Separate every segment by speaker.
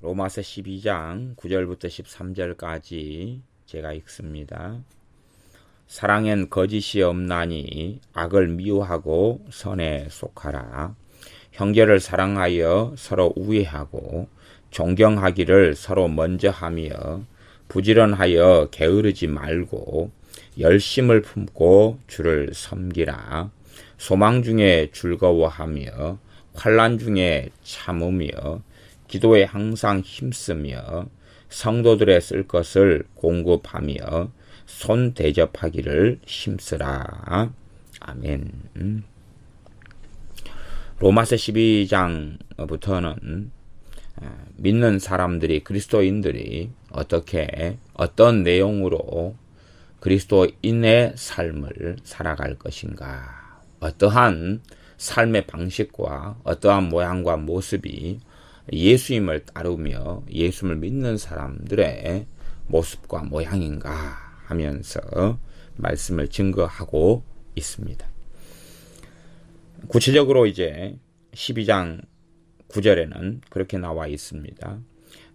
Speaker 1: 로마서 12장 9절부터 13절까지 제가 읽습니다. 사랑엔 거짓이 없나니 악을 미워하고 선에 속하라. 형제를 사랑하여 서로 우애하고 존경하기를 서로 먼저 하며 부지런하여 게으르지 말고 열심을 품고 주를 섬기라. 소망 중에 즐거워하며 환난 중에 참으며 기도에 항상 힘쓰며 성도들의 쓸 것을 공급하며 손 대접하기를 힘쓰라. 아멘. 로마서 12장부터는 믿는 사람들이, 그리스도인들이 어떤 내용으로 그리스도인의 삶을 살아갈 것인가, 어떠한 삶의 방식과 어떠한 모양과 모습이 예수님을 따르며 예수를 믿는 사람들의 모습과 모양인가 하면서 말씀을 증거하고 있습니다. 구체적으로 이제 12장 9절에는 그렇게 나와 있습니다.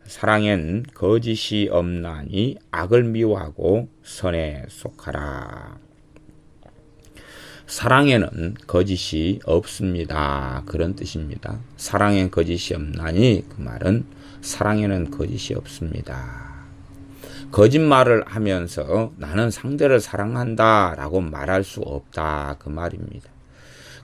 Speaker 1: 사랑엔 거짓이 없나니 악을 미워하고 선에 속하라. 사랑에는 거짓이 없습니다. 그런 뜻입니다. 사랑엔 거짓이 없나니, 그 말은 사랑에는 거짓이 없습니다. 거짓말을 하면서 나는 상대를 사랑한다 라고 말할 수 없다, 그 말입니다.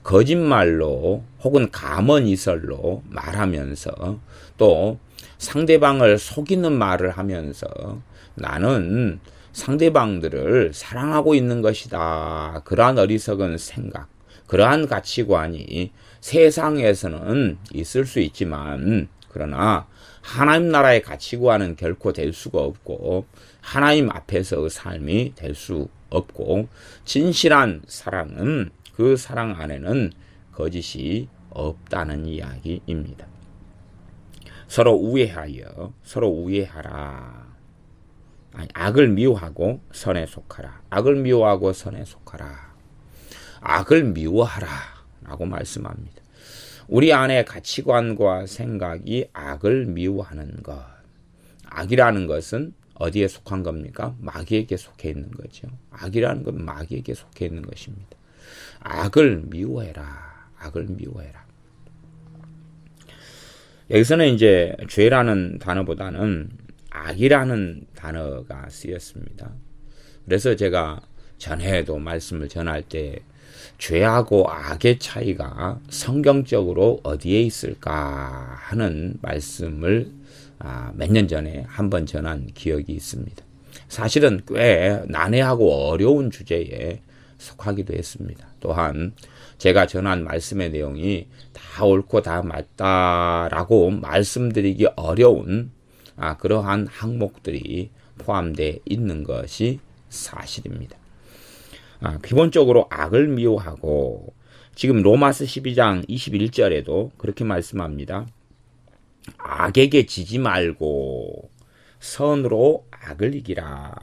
Speaker 1: 거짓말로 혹은 가먼이설로 말하면서 또 상대방을 속이는 말을 하면서 나는 상대방들을 사랑하고 있는 것이다, 그러한 어리석은 생각, 그러한 가치관이 세상에서는 있을 수 있지만, 그러나 하나님 나라의 가치관은 결코 될 수가 없고 하나님 앞에서의 삶이 될 수 없고, 진실한 사랑은, 그 사랑 안에는 거짓이 없다는 이야기입니다. 서로 우애하라. 악을 미워하고 선에 속하라. 악을 미워하고 선에 속하라. 악을 미워하라 라고 말씀합니다. 우리 안에 가치관과 생각이 악을 미워하는 것. 악이라는 것은 어디에 속한 겁니까? 마귀에게 속해 있는 거죠. 악이라는 건 마귀에게 속해 있는 것입니다. 악을 미워해라. 악을 미워해라. 여기서는 이제 죄라는 단어보다는 악이라는 단어가 쓰였습니다. 그래서 제가 전에도 말씀을 전할 때 죄하고 악의 차이가 성경적으로 어디에 있을까 하는 말씀을 몇 년 전에 한번 전한 기억이 있습니다. 사실은 꽤 난해하고 어려운 주제에 속하기도 했습니다. 또한 제가 전한 말씀의 내용이 다 옳고 다 맞다라고 말씀드리기 어려운 그러한 항목들이 포함되어 있는 것이 사실입니다. 기본적으로 악을 미워하고, 지금 로마서 12장 21절에도 그렇게 말씀합니다. 악에게 지지 말고 선으로 악을 이기라.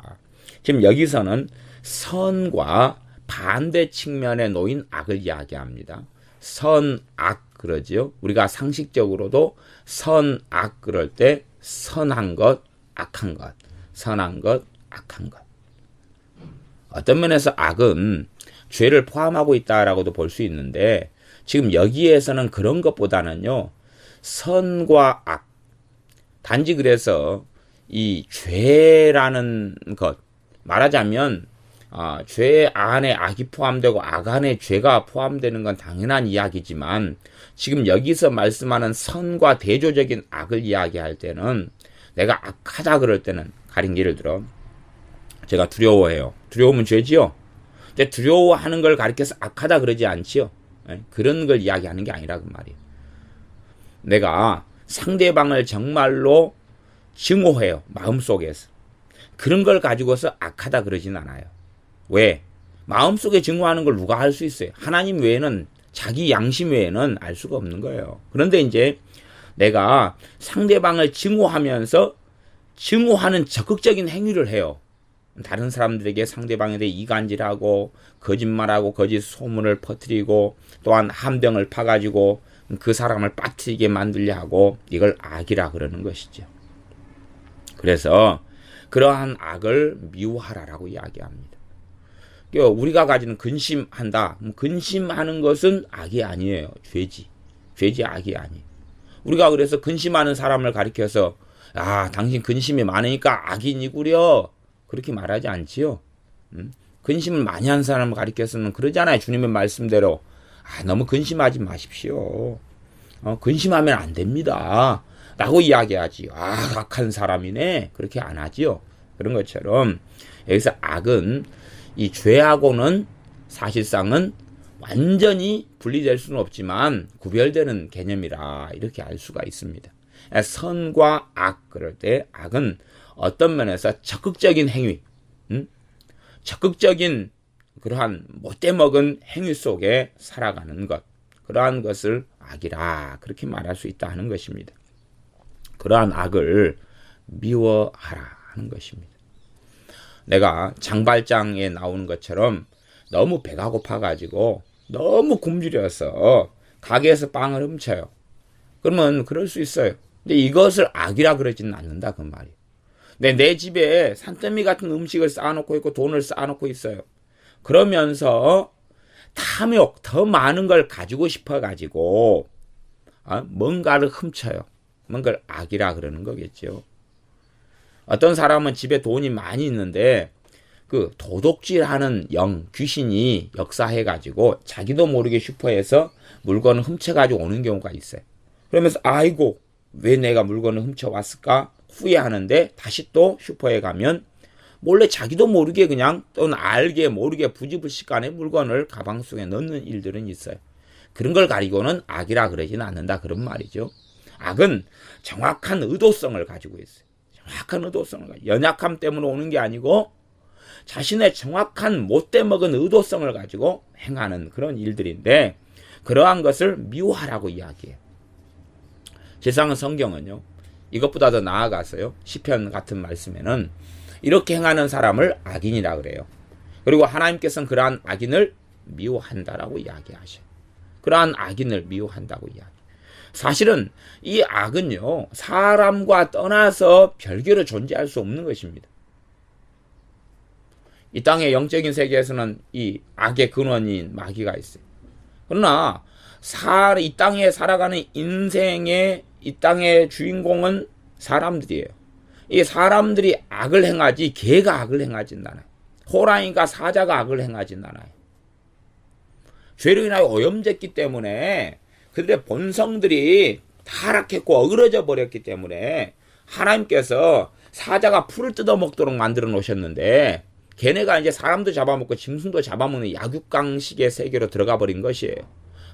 Speaker 1: 지금 여기서는 선과 반대 측면에 놓인 악을 이야기합니다. 선악 그러지요. 우리가 상식적으로도 선악 그럴 때 선한 것, 악한 것, 선한 것, 악한 것. 어떤 면에서 악은 죄를 포함하고 있다라고도 볼 수 있는데, 지금 여기에서는 그런 것보다는요, 선과 악, 단지 그래서 이 죄라는 것, 말하자면 죄 안에 악이 포함되고 악 안에 죄가 포함되는 건 당연한 이야기지만, 지금 여기서 말씀하는 선과 대조적인 악을 이야기할 때는, 내가 악하다 그럴 때는, 가령 예를 들어 제가 두려워해요. 두려우면 죄지요. 근데 두려워하는 걸 가리켜서 악하다 그러지 않지요. 그런 걸 이야기하는 게 아니라 그 말이에요. 내가 상대방을 정말로 증오해요. 마음속에서. 그런 걸 가지고서 악하다 그러진 않아요. 왜? 마음속에 증오하는 걸 누가 할 수 있어요? 하나님 외에는, 자기 양심 외에는 알 수가 없는 거예요. 그런데 이제 내가 상대방을 증오하면서 증오하는 적극적인 행위를 해요. 다른 사람들에게 상대방에 대해 이간질하고 거짓말하고 거짓 소문을 퍼뜨리고, 또한 함정을 파가지고 그 사람을 빠뜨리게 만들려 하고 이걸 악이라 그러는 것이죠. 그래서 그러한 악을 미워하라라고 이야기합니다. 우리가 가지는 근심한다. 근심하는 것은 악이 아니에요. 죄지. 죄지 악이 아니에요. 우리가 그래서 근심하는 사람을 가리켜서 당신 근심이 많으니까 악인이구려. 그렇게 말하지 않지요. 근심을 많이 한 사람을 가리켜서는 그러잖아요. 주님의 말씀대로. 너무 근심하지 마십시오. 근심하면 안 됩니다. 라고 이야기하지. 악한 사람이네. 그렇게 안 하지요. 그런 것처럼 여기서 악은 이 죄하고는 사실상은 완전히 분리될 수는 없지만 구별되는 개념이라 이렇게 알 수가 있습니다. 선과 악 그럴 때 악은 어떤 면에서 적극적인 행위, 적극적인 그러한 못돼 먹은 행위 속에 살아가는 것, 그러한 것을 악이라 그렇게 말할 수 있다 하는 것입니다. 그러한 악을 미워하라 하는 것입니다. 내가 장발장에 나오는 것처럼 너무 배가 고파가지고 너무 굶주려서 가게에서 빵을 훔쳐요. 그러면 그럴 수 있어요. 근데 이것을 악이라 그러지는 않는다 그 말이에요. 근데 내 집에 산더미 같은 음식을 쌓아놓고 있고 돈을 쌓아놓고 있어요. 그러면서 탐욕, 더 많은 걸 가지고 싶어가지고 뭔가를 훔쳐요. 뭔가를 악이라 그러는 거겠죠. 어떤 사람은 집에 돈이 많이 있는데 그 도둑질하는 귀신이 역사해가지고 자기도 모르게 슈퍼에서 물건을 훔쳐가지고 오는 경우가 있어요. 그러면서 아이고 왜 내가 물건을 훔쳐왔을까 후회하는데 다시 또 슈퍼에 가면 몰래 자기도 모르게 그냥 또는 알게 모르게 부지불식간에 물건을 가방 속에 넣는 일들은 있어요. 그런 걸 가리고는 악이라 그러지는 않는다 그런 말이죠. 악은 정확한 의도성을 가지고 있어요. 정확한 의도성을 가지고 연약함 때문에 오는 게 아니고 자신의 정확한 못돼 먹은 의도성을 가지고 행하는 그런 일들인데 그러한 것을 미워하라고 이야기해요. 세상은 성경은요. 이것보다 더 나아가서요. 시편 같은 말씀에는 이렇게 행하는 사람을 악인이라 그래요. 그리고 하나님께서는 그러한 악인을 미워한다라고 이야기하셔요. 그러한 악인을 미워한다고 이야기해요. 사실은 이 악은요. 사람과 떠나서 별개로 존재할 수 없는 것입니다. 이 땅의 영적인 세계에서는 이 악의 근원인 마귀가 있어요. 그러나 이 땅에 살아가는 인생의 이 땅의 주인공은 사람들이에요. 이 사람들이 악을 행하지 개가 악을 행하진 않아요. 호랑이가 사자가 악을 행하진 않아요. 죄로 인하여 오염됐기 때문에 그들의 본성들이 타락했고 어그러져 버렸기 때문에 하나님께서 사자가 풀을 뜯어먹도록 만들어 놓으셨는데 걔네가 이제 사람도 잡아먹고 짐승도 잡아먹는 약육강식의 세계로 들어가 버린 것이에요.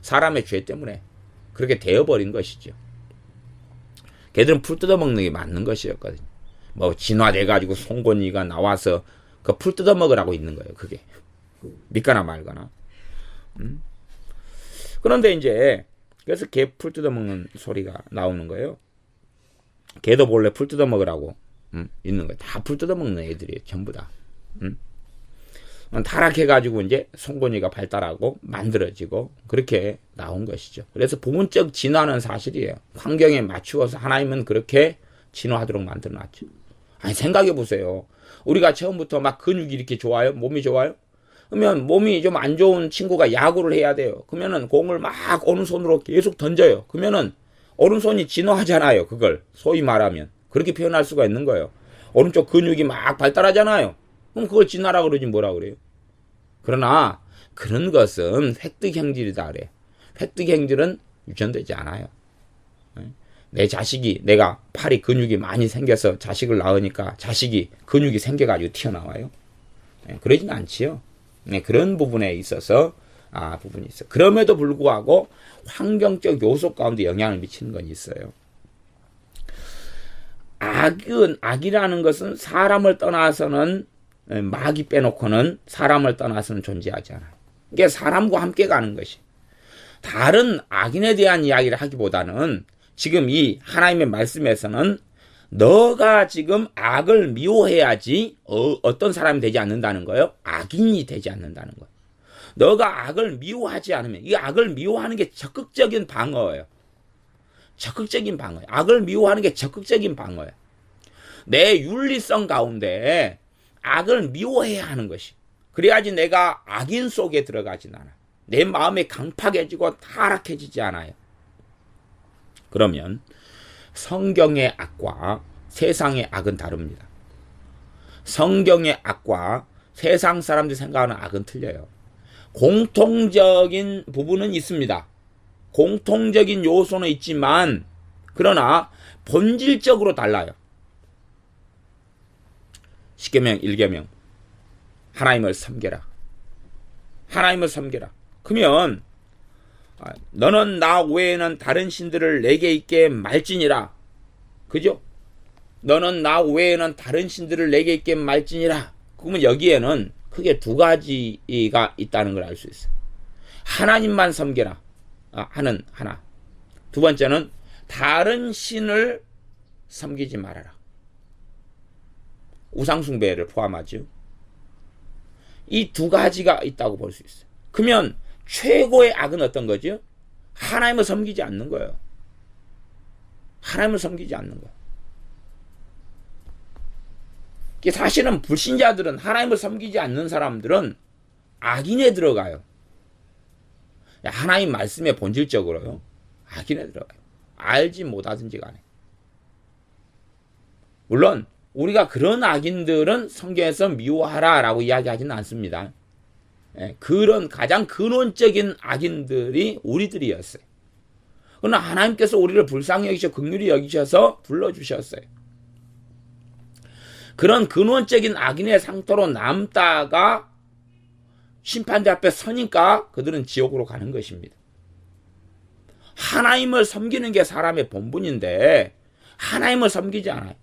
Speaker 1: 사람의 죄 때문에 그렇게 되어버린 것이죠. 걔들은 풀 뜯어먹는 게 맞는 것이었거든요. 진화돼가지고 송곳니가 나와서 그 풀 뜯어먹으라고 있는 거예요. 그게 믿거나 말거나. 그런데 이제 그래서 개 풀 뜯어먹는 소리가 나오는 거예요. 개도 본래 풀 뜯어먹으라고 있는 거예요. 다 풀 뜯어먹는 애들이에요. 전부 다. 타락해가지고 이제 송곳니가 발달하고 만들어지고 그렇게 나온 것이죠. 그래서 부분적 진화는 사실이에요. 환경에 맞추어서 하나님은 그렇게 진화하도록 만들어놨죠. 생각해보세요. 우리가 처음부터 막 근육이 이렇게 좋아요? 몸이 좋아요? 그러면 몸이 좀 안 좋은 친구가 야구를 해야 돼요. 그러면은 공을 막 오른손으로 계속 던져요. 그러면은 오른손이 진화하잖아요. 그걸 소위 말하면 그렇게 표현할 수가 있는 거예요. 오른쪽 근육이 막 발달하잖아요. 그럼 그걸 진화라고 그러지 뭐라 그래요? 그러나 그런 것은 획득행질이다 그래요. 획득행질은 유전되지 않아요. 내 자식이 내가 팔이 근육이 많이 생겨서 자식을 낳으니까 자식이 근육이 생겨가지고 튀어나와요. 그러진 않지요. 그런 부분에 있어서 부분이 있어요. 그럼에도 불구하고 환경적 요소 가운데 영향을 미치는 건 있어요. 악이라는 것은 사람을 떠나서는 마귀 빼놓고는 사람을 떠나서는 존재하지 않아요. 이게 사람과 함께 가는 것이. 다른 악인에 대한 이야기를 하기보다는 지금 이 하나님의 말씀에서는 너가 지금 악을 미워해야지 어떤 사람이 되지 않는다는 거예요. 악인이 되지 않는다는 거예요. 너가 악을 미워하지 않으면, 이 악을 미워하는 게 적극적인 방어예요. 적극적인 방어예요. 악을 미워하는 게 적극적인 방어예요. 내 윤리성 가운데 악을 미워해야 하는 것이. 그래야지 내가 악인 속에 들어가진 않아. 내 마음이 강팍해지고 타락해지지 않아요. 그러면 성경의 악과 세상의 악은 다릅니다. 성경의 악과 세상 사람들이 생각하는 악은 틀려요. 공통적인 부분은 있습니다. 공통적인 요소는 있지만 그러나 본질적으로 달라요. 십계명 1계명 하나님을 섬겨라. 하나님을 섬겨라. 그러면 너는 나 외에는 다른 신들을 내게 있게 말지니라. 그죠? 너는 나 외에는 다른 신들을 내게 있게 말지니라. 그러면 여기에는 크게 두 가지가 있다는 걸 알 수 있어요. 하나님만 섬겨라 하는 하나. 두 번째는 다른 신을 섬기지 말아라. 우상숭배를 포함하죠. 이 두 가지가 있다고 볼 수 있어요. 그러면 최고의 악은 어떤 거죠? 하나님을 섬기지 않는 거예요. 하나님을 섬기지 않는 거예요. 사실은 불신자들은, 하나님을 섬기지 않는 사람들은 악인에 들어가요. 하나님 말씀에 본질적으로요. 악인에 들어가요. 알지 못하든지 간에. 물론 우리가 그런 악인들은 성경에서 미워하라 라고 이야기하지는 않습니다. 그런 가장 근원적인 악인들이 우리들이었어요. 그러나 하나님께서 우리를 불쌍히 여기셔 긍휼히 여기셔서 불러주셨어요. 그런 근원적인 악인의 상태로 남다가 심판대 앞에 서니까 그들은 지옥으로 가는 것입니다. 하나님을 섬기는 게 사람의 본분인데 하나님을 섬기지 않아요.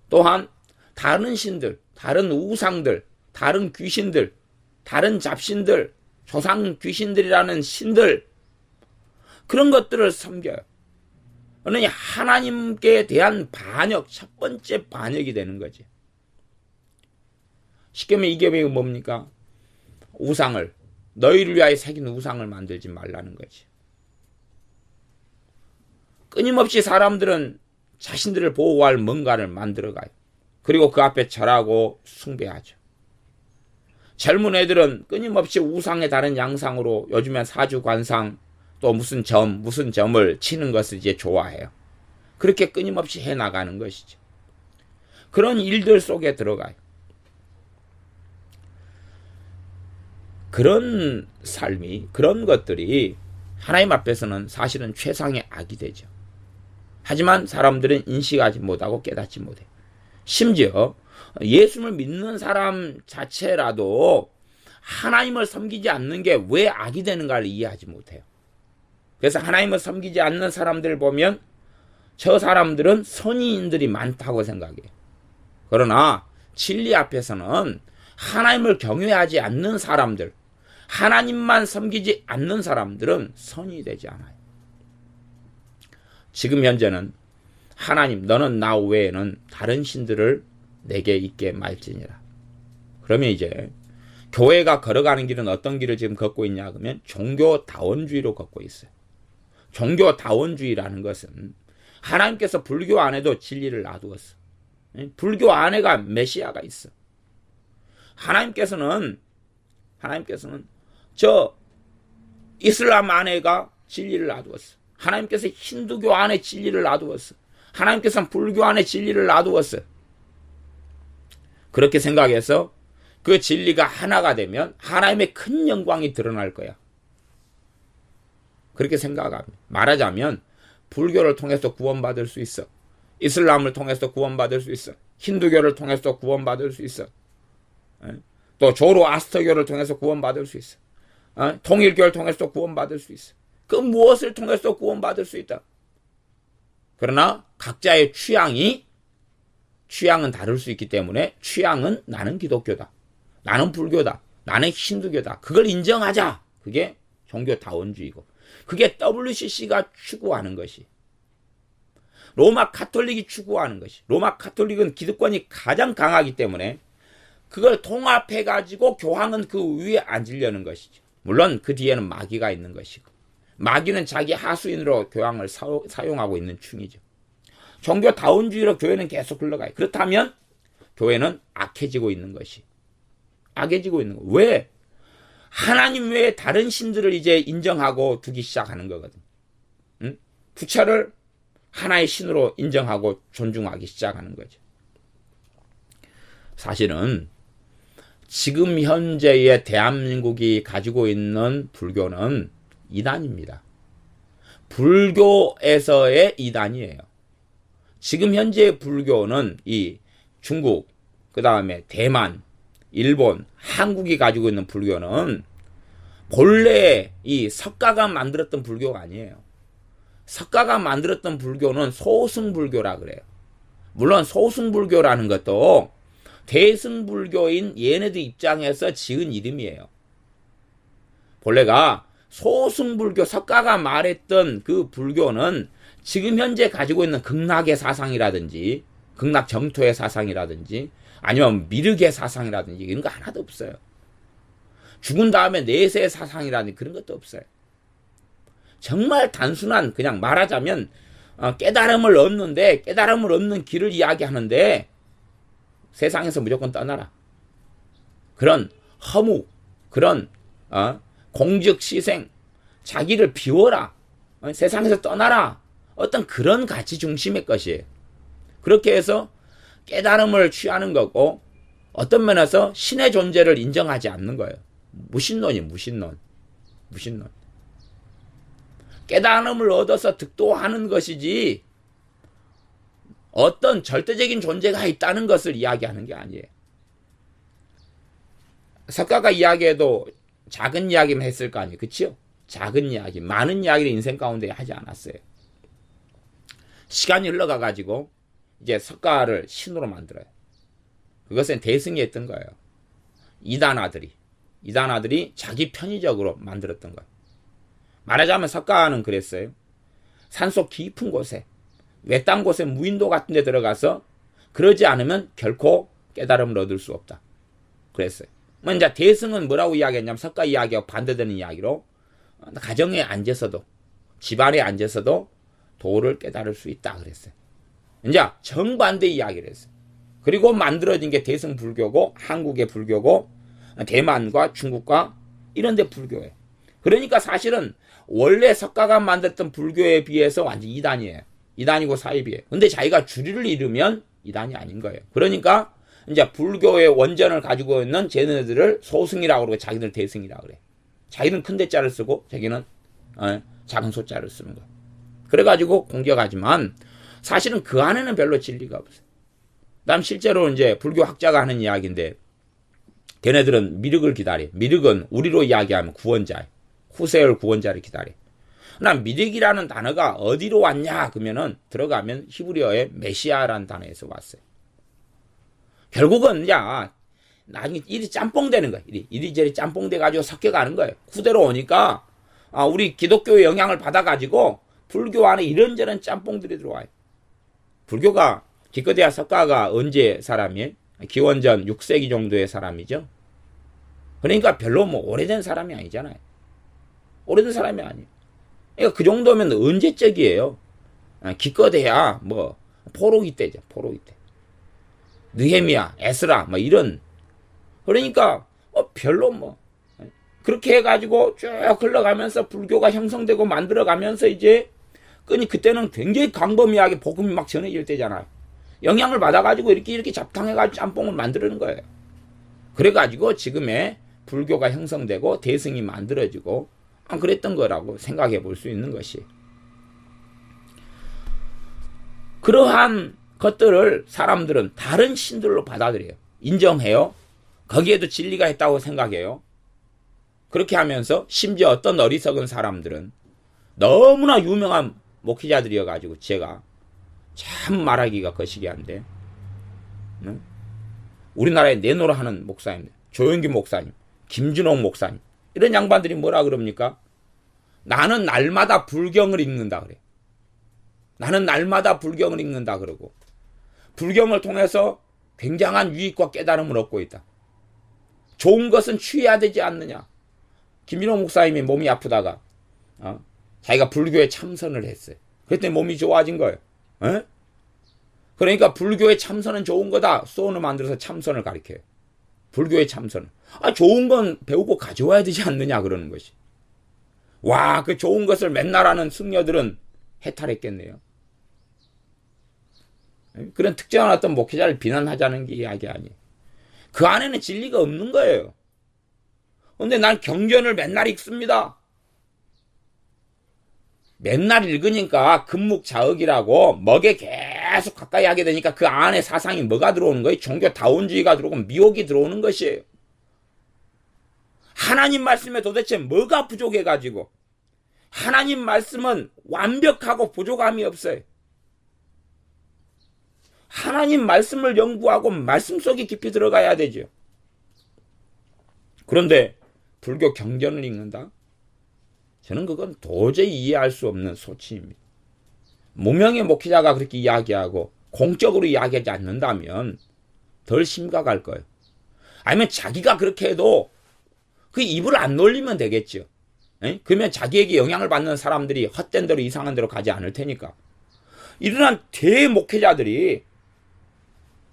Speaker 1: 또한 다른 신들, 다른 우상들, 다른 귀신들, 다른 잡신들, 조상 귀신들이라는 신들, 그런 것들을 섬겨요. 그러니 하나님께 대한 반역, 첫 번째 반역이 되는 거지. 십계명 2계명이 뭡니까? 우상을, 너희를 위하여 새긴 우상을 만들지 말라는 거지. 끊임없이 사람들은 자신들을 보호할 뭔가를 만들어가요. 그리고 그 앞에 절하고 숭배하죠. 젊은 애들은 끊임없이 우상의 다른 양상으로 요즘엔 사주관상, 또 무슨 점을 치는 것을 이제 좋아해요. 그렇게 끊임없이 해나가는 것이죠. 그런 일들 속에 들어가요. 그런 삶이, 그런 것들이 하나님 앞에서는 사실은 최상의 악이 되죠. 하지만 사람들은 인식하지 못하고 깨닫지 못해요. 심지어 예수를 믿는 사람 자체라도 하나님을 섬기지 않는 게 왜 악이 되는가를 이해하지 못해요. 그래서 하나님을 섬기지 않는 사람들을 보면 저 사람들은 선의인들이 많다고 생각해요. 그러나 진리 앞에서는 하나님을 경외하지 않는 사람들, 하나님만 섬기지 않는 사람들은 선이 되지 않아요. 지금 현재는 하나님, 너는 나 외에는 다른 신들을 내게 있게 말지니라. 그러면 이제 교회가 걸어가는 길은 어떤 길을 지금 걷고 있냐 그러면 종교다원주의로 걷고 있어요. 종교다원주의라는 것은 하나님께서 불교 안에도 진리를 놔두었어. 불교 안에가 메시아가 있어. 하나님께서는 저 이슬람 안에가 진리를 놔두었어. 하나님께서 힌두교 안에 진리를 놔두었어. 하나님께서는 불교 안에 진리를 놔두었어. 그렇게 생각해서 그 진리가 하나가 되면 하나님의 큰 영광이 드러날 거야. 그렇게 생각합니다. 말하자면 불교를 통해서 구원받을 수 있어. 이슬람을 통해서 구원받을 수 있어. 힌두교를 통해서 구원받을 수 있어. 또 조로아스터교를 통해서 구원받을 수 있어. 통일교를 통해서 구원받을 수 있어. 그 무엇을 통해서 구원받을 수 있다. 그러나 각자의 취향은 다를 수 있기 때문에 취향은 나는 기독교다, 나는 불교다, 나는 힌두교다, 그걸 인정하자. 그게 종교다원주의고, 그게 WCC가 추구하는 것이, 로마 가톨릭이 추구하는 것이. 로마 가톨릭은 기득권이 가장 강하기 때문에 그걸 통합해가지고 교황은 그 위에 앉으려는 것이죠. 물론 그 뒤에는 마귀가 있는 것이고, 마귀는 자기 하수인으로 교황을 사용하고 있는 중이죠. 종교다운주의로 교회는 계속 흘러가요. 그렇다면 교회는 악해지고 있는 것이. 악해지고 있는 거. 왜? 하나님 외에 다른 신들을 이제 인정하고 두기 시작하는 거거든. 응? 부처를 하나의 신으로 인정하고 존중하기 시작하는 거죠. 사실은 지금 현재의 대한민국이 가지고 있는 불교는 이단입니다. 불교에서의 이단이에요. 지금 현재의 불교는 이 중국, 그 다음에 대만, 일본, 한국이 가지고 있는 불교는 본래 이 석가가 만들었던 불교가 아니에요. 석가가 만들었던 불교는 소승불교라 그래요. 물론 소승불교라는 것도 대승불교인 얘네들 입장에서 지은 이름이에요. 본래가 소승불교, 석가가 말했던 그 불교는 지금 현재 가지고 있는 극락의 사상이라든지 극락 정토의 사상이라든지 아니면 미륵의 사상이라든지 이런 거 하나도 없어요. 죽은 다음에 내세의 사상이라든지 그런 것도 없어요. 정말 단순한, 그냥 말하자면 깨달음을 얻는데 깨달음을 얻는 길을 이야기하는데 세상에서 무조건 떠나라. 그런 허무, 그런 공적시생, 자기를 비워라. 세상에서 떠나라. 어떤 그런 가치 중심의 것이에요. 그렇게 해서 깨달음을 취하는 거고, 어떤 면에서 신의 존재를 인정하지 않는 거예요. 무신론이에요. 무신론. 깨달음을 얻어서 득도하는 것이지 어떤 절대적인 존재가 있다는 것을 이야기하는 게 아니에요. 석가가 이야기해도 작은 이야기만 했을 거 아니에요. 그치요? 작은 이야기, 많은 이야기를 인생 가운데 하지 않았어요. 시간이 흘러가가지고 이제 석가를 신으로 만들어요. 그것은 대승이 했던 거예요. 이단아들이 자기 편의적으로 만들었던 거예요. 말하자면 석가는 그랬어요. 산속 깊은 곳에, 외딴 곳에 무인도 같은 데 들어가서 그러지 않으면 결코 깨달음을 얻을 수 없다. 그랬어요. 이제 대승은 뭐라고 이야기했냐면 석가 이야기하고 반대되는 이야기로 가정에 앉아서도, 집안에 앉아서도 도를 깨달을 수 있다 그랬어요. 이제 정반대 이야기를 했어요. 그리고 만들어진 게 대승 불교고, 한국의 불교고, 대만과 중국과 이런 데 불교예요. 그러니까 사실은 원래 석가가 만들었던 불교에 비해서 완전 이단이에요. 이단이고 사입이에요. 근데 자기가 주리를 이루면 이단이 아닌 거예요. 그러니까 이제 불교의 원전을 가지고 있는 쟤네들을 소승이라고 그러고 자기들 대승이라고 그래. 자기는 큰 대자를 쓰고 자기는 작은 소자를 쓰는 거예요. 그래가지고 공격하지만 사실은 그 안에는 별로 진리가 없어요. 그다음 실제로 이제 불교 학자가 하는 이야기인데, 걔네들은 미륵을 기다려. 미륵은 우리로 이야기하면 구원자예요. 후세열 구원자를 기다려. 난 미륵이라는 단어가 어디로 왔냐 그러면은 들어가면 히브리어의 메시아라는 단어에서 왔어요. 결국은 야 나중에 일이 짬뽕 되는 거야. 이리저리 짬뽕 돼가지고 섞여가는 거예요. 후대로 오니까 우리 기독교의 영향을 받아가지고 불교 안에 이런저런 짬뽕들이 들어와요. 불교가 기껏해야 석가가 언제 사람이에요? 기원전 6세기 정도의 사람이죠. 그러니까 별로 뭐 오래된 사람이 아니잖아요. 오래된 사람이 아니에요. 그러니까 그 정도면 언제적이에요. 기껏해야 뭐 포로기 때죠. 포로기 때. 느헤미야, 에스라 뭐 이런. 그러니까 별로 뭐 그렇게 해가지고 쭉 흘러가면서 불교가 형성되고 만들어가면서 이제 그때는 굉장히 광범위하게 복음이 막 전해질 때잖아요. 영향을 받아가지고 이렇게 잡탕해가지고 짬뽕을 만드는 거예요. 그래가지고 지금의 불교가 형성되고 대승이 만들어지고 그랬던 거라고 생각해 볼 수 있는 것이. 그러한 것들을 사람들은 다른 신들로 받아들여요. 인정해요. 거기에도 진리가 있다고 생각해요. 그렇게 하면서 심지어 어떤 어리석은 사람들은 너무나 유명한 목회자들이어가지고 제가 참 말하기가 거시기한데, 우리나라에 내노라 하는 목사님, 조영기 목사님, 김준옥 목사님, 이런 양반들이 뭐라 그럽니까? 나는 날마다 불경을 읽는다 그래. 나는 날마다 불경을 읽는다 그러고, 불경을 통해서 굉장한 유익과 깨달음을 얻고 있다. 좋은 것은 취해야 되지 않느냐. 김민호 목사님이 몸이 아프다가 자기가 불교에 참선을 했어요. 그랬더니 몸이 좋아진 거예요. 에? 그러니까 불교에 참선은 좋은 거다. 소원을 만들어서 참선을 가르쳐요. 불교의 참선. 좋은 건 배우고 가져와야 되지 않느냐 그러는 것이. 와, 그 좋은 것을 맨날 하는 승려들은 해탈했겠네요. 그런 특정한 어떤 목회자를 비난하자는 게 이야기 아니에요. 그 안에는 진리가 없는 거예요. 근데 난 경전을 맨날 읽습니다. 맨날 읽으니까 금묵자흑이라고 먹에 계속 가까이 하게 되니까 그 안에 사상이 뭐가 들어오는 거예요? 종교다원주의가 들어오고 미혹이 들어오는 것이에요. 하나님 말씀에 도대체 뭐가 부족해가지고 하나님 말씀은 완벽하고 부족함이 없어요. 하나님 말씀을 연구하고 말씀 속에 깊이 들어가야 되죠. 그런데 불교 경전을 읽는다? 저는 그건 도저히 이해할 수 없는 소치입니다. 무명의 목회자가 그렇게 이야기하고 공적으로 이야기하지 않는다면 덜 심각할 거예요. 아니면 자기가 그렇게 해도 그 입을 안 놀리면 되겠죠. 그러면 자기에게 영향을 받는 사람들이 헛된 대로 이상한 대로 가지 않을 테니까. 이러한 대목회자들이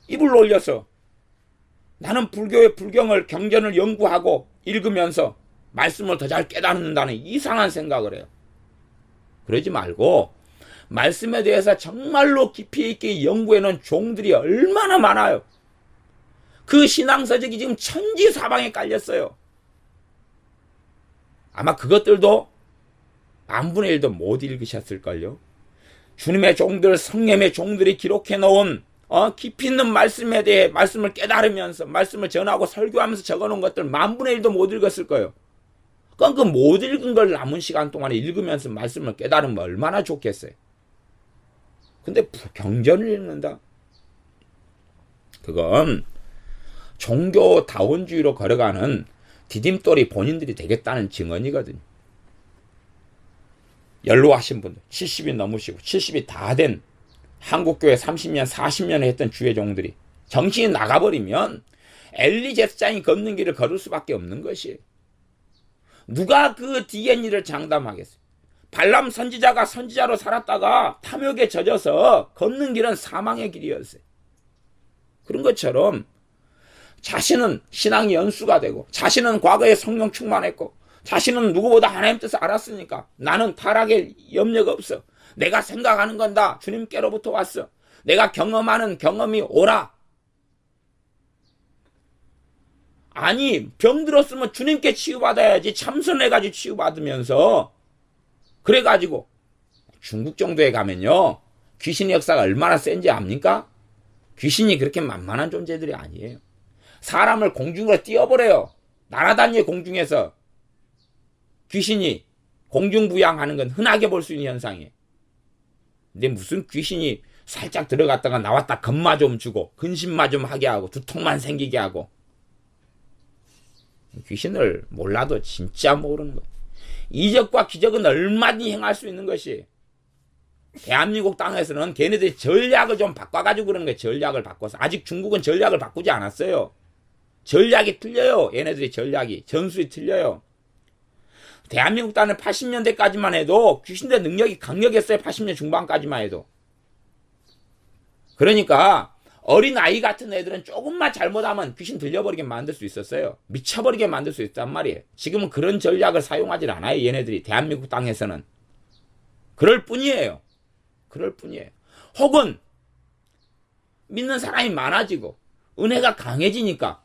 Speaker 1: 입을 놀려서 나는 불교의 불경을 경전을 연구하고 읽으면서 말씀을 더 잘 깨닫는다는 이상한 생각을 해요. 그러지 말고 말씀에 대해서 정말로 깊이 있게 연구해놓은 종들이 얼마나 많아요. 그 신앙서적이 지금 천지사방에 깔렸어요. 아마 그것들도 만분의 1도 못 읽으셨을걸요. 주님의 종들, 성령의 종들이 기록해놓은 깊이 있는 말씀에 대해 말씀을 깨달으면서 말씀을 전하고 설교하면서 적어놓은 것들 만분의 1도 못 읽었을 거예요. 그럼 그 못 읽은 걸 남은 시간 동안에 읽으면서 말씀을 깨달으면 얼마나 좋겠어요. 근데 경전을 읽는다? 그건 종교다원주의로 걸어가는 디딤돌이 본인들이 되겠다는 증언이거든요. 연로하신 분들, 70이 넘으시고 70이 다 된 한국교회 30년, 40년을 했던 주의 종들이 정신이 나가버리면 엘리 제사장이 걷는 길을 걸을 수밖에 없는 것이에요. 누가 그 DNA를 장담하겠어요? 발람 선지자가 선지자로 살았다가 탐욕에 젖어서 걷는 길은 사망의 길이었어요. 그런 것처럼 자신은 신앙이 연수가 되고 자신은 과거에 성령 충만했고 자신은 누구보다 하나님 뜻을 알았으니까 나는 타락에 염려가 없어. 내가 생각하는 건 다 주님께로부터 왔어. 내가 경험하는 경험이 오라. 아니, 병 들었으면 주님께 치유받아야지. 참선해가지고 치유받으면서. 그래가지고 중국 정도에 가면요, 귀신의 역사가 얼마나 센지 압니까? 귀신이 그렇게 만만한 존재들이 아니에요. 사람을 공중으로 띄워버려요. 날아다니는 공중에서 귀신이 공중부양하는 건 흔하게 볼 수 있는 현상이에요. 근데 무슨 귀신이 살짝 들어갔다가 나왔다 겁마 좀 주고 근심마 좀 하게 하고 두통만 생기게 하고. 귀신을 몰라도 진짜 모르는 거예요. 이적과 기적은 얼마든지 행할 수 있는 것이. 대한민국 땅에서는 걔네들이 전략을 좀 바꿔가지고 그러는 거예요. 전략을 바꿔서. 아직 중국은 전략을 바꾸지 않았어요. 전략이 틀려요. 얘네들이 전략이. 전술이 틀려요. 대한민국 땅은 80년대까지만 해도 귀신들의 능력이 강력했어요. 80년 중반까지만 해도. 그러니까 어린 아이 같은 애들은 조금만 잘못하면 귀신 들려버리게 만들 수 있었어요. 미쳐버리게 만들 수 있단 말이에요. 지금은 그런 전략을 사용하지 않아요. 얘네들이 대한민국 땅에서는. 그럴 뿐이에요. 그럴 뿐이에요. 혹은 믿는 사람이 많아지고 은혜가 강해지니까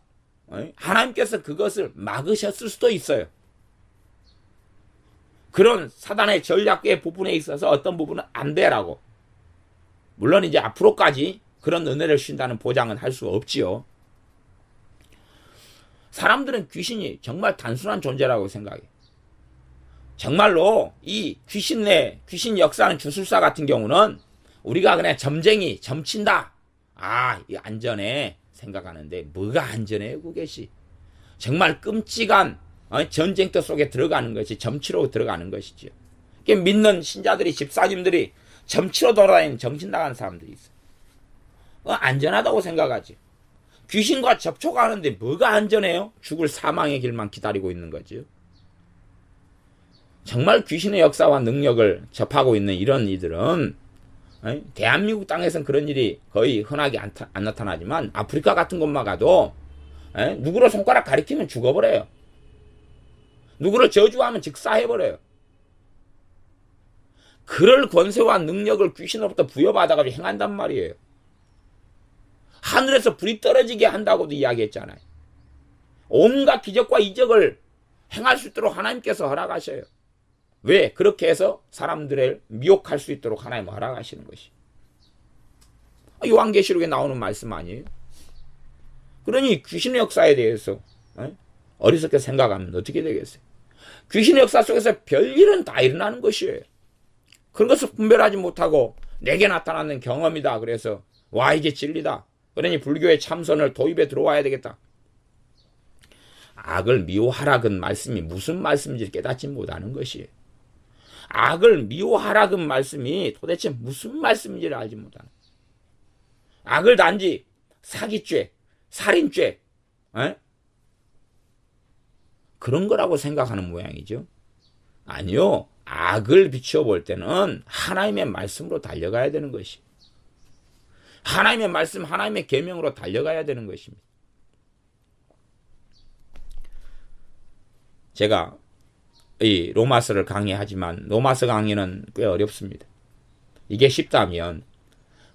Speaker 1: 하나님께서 그것을 막으셨을 수도 있어요. 그런 사단의 전략의 부분에 있어서 어떤 부분은 안 되라고. 물론 이제 앞으로까지 그런 은혜를 주신다는 보장은 할 수 없지요. 사람들은 귀신이 정말 단순한 존재라고 생각해요. 정말로 이 귀신 역사하는 주술사 같은 경우는 우리가 그냥 점쟁이, 점친다. 이 안전해 생각하는데 뭐가 안전해요, 그것이. 정말 끔찍한 전쟁터 속에 들어가는 것이 점치로 들어가는 것이죠. 믿는 신자들이, 집사님들이 점치로 돌아다니는 정신 나간 사람들이 있어요. 안전하다고 생각하지. 귀신과 접촉하는데 뭐가 안전해요? 죽을 사망의 길만 기다리고 있는 거죠. 정말 귀신의 역사와 능력을 접하고 있는 이런 이들은 대한민국 땅에서는 그런 일이 거의 흔하게 안 나타나지만 아프리카 같은 곳만 가도 누구를 손가락 가리키면 죽어버려요. 누구를 저주하면 즉사해버려요. 그럴 권세와 능력을 귀신으로부터 부여받아가지고 행한단 말이에요. 하늘에서 불이 떨어지게 한다고도 이야기했잖아요. 온갖 기적과 이적을 행할 수 있도록 하나님께서 허락하셔요. 왜? 그렇게 해서 사람들을 미혹할 수 있도록 하나님 허락하시는 것이. 요한계시록에 나오는 말씀 아니에요? 그러니 귀신의 역사에 대해서 어리석게 생각하면 어떻게 되겠어요? 귀신의 역사 속에서 별일은 다 일어나는 것이에요. 그런 것을 분별하지 못하고 내게 나타나는 경험이다. 그래서 와 이게 진리다. 그러니 불교의 참선을 도입에 들어와야 되겠다. 악을 미워하라는 말씀이 무슨 말씀인지 깨닫지 못하는 것이에요. 악을 미워하라는 말씀이 도대체 무슨 말씀인지를 알지 못하는 거예요. 악을 단지 사기죄, 살인죄 그런 거라고 생각하는 모양이죠. 아니요. 악을 비춰볼 때는 하나님의 말씀으로 달려가야 되는 것이. 하나님의 말씀, 하나님의 계명으로 달려가야 되는 것입니다. 제가 이 로마서를 강의하지만 로마서 강의는 꽤 어렵습니다. 이게 쉽다면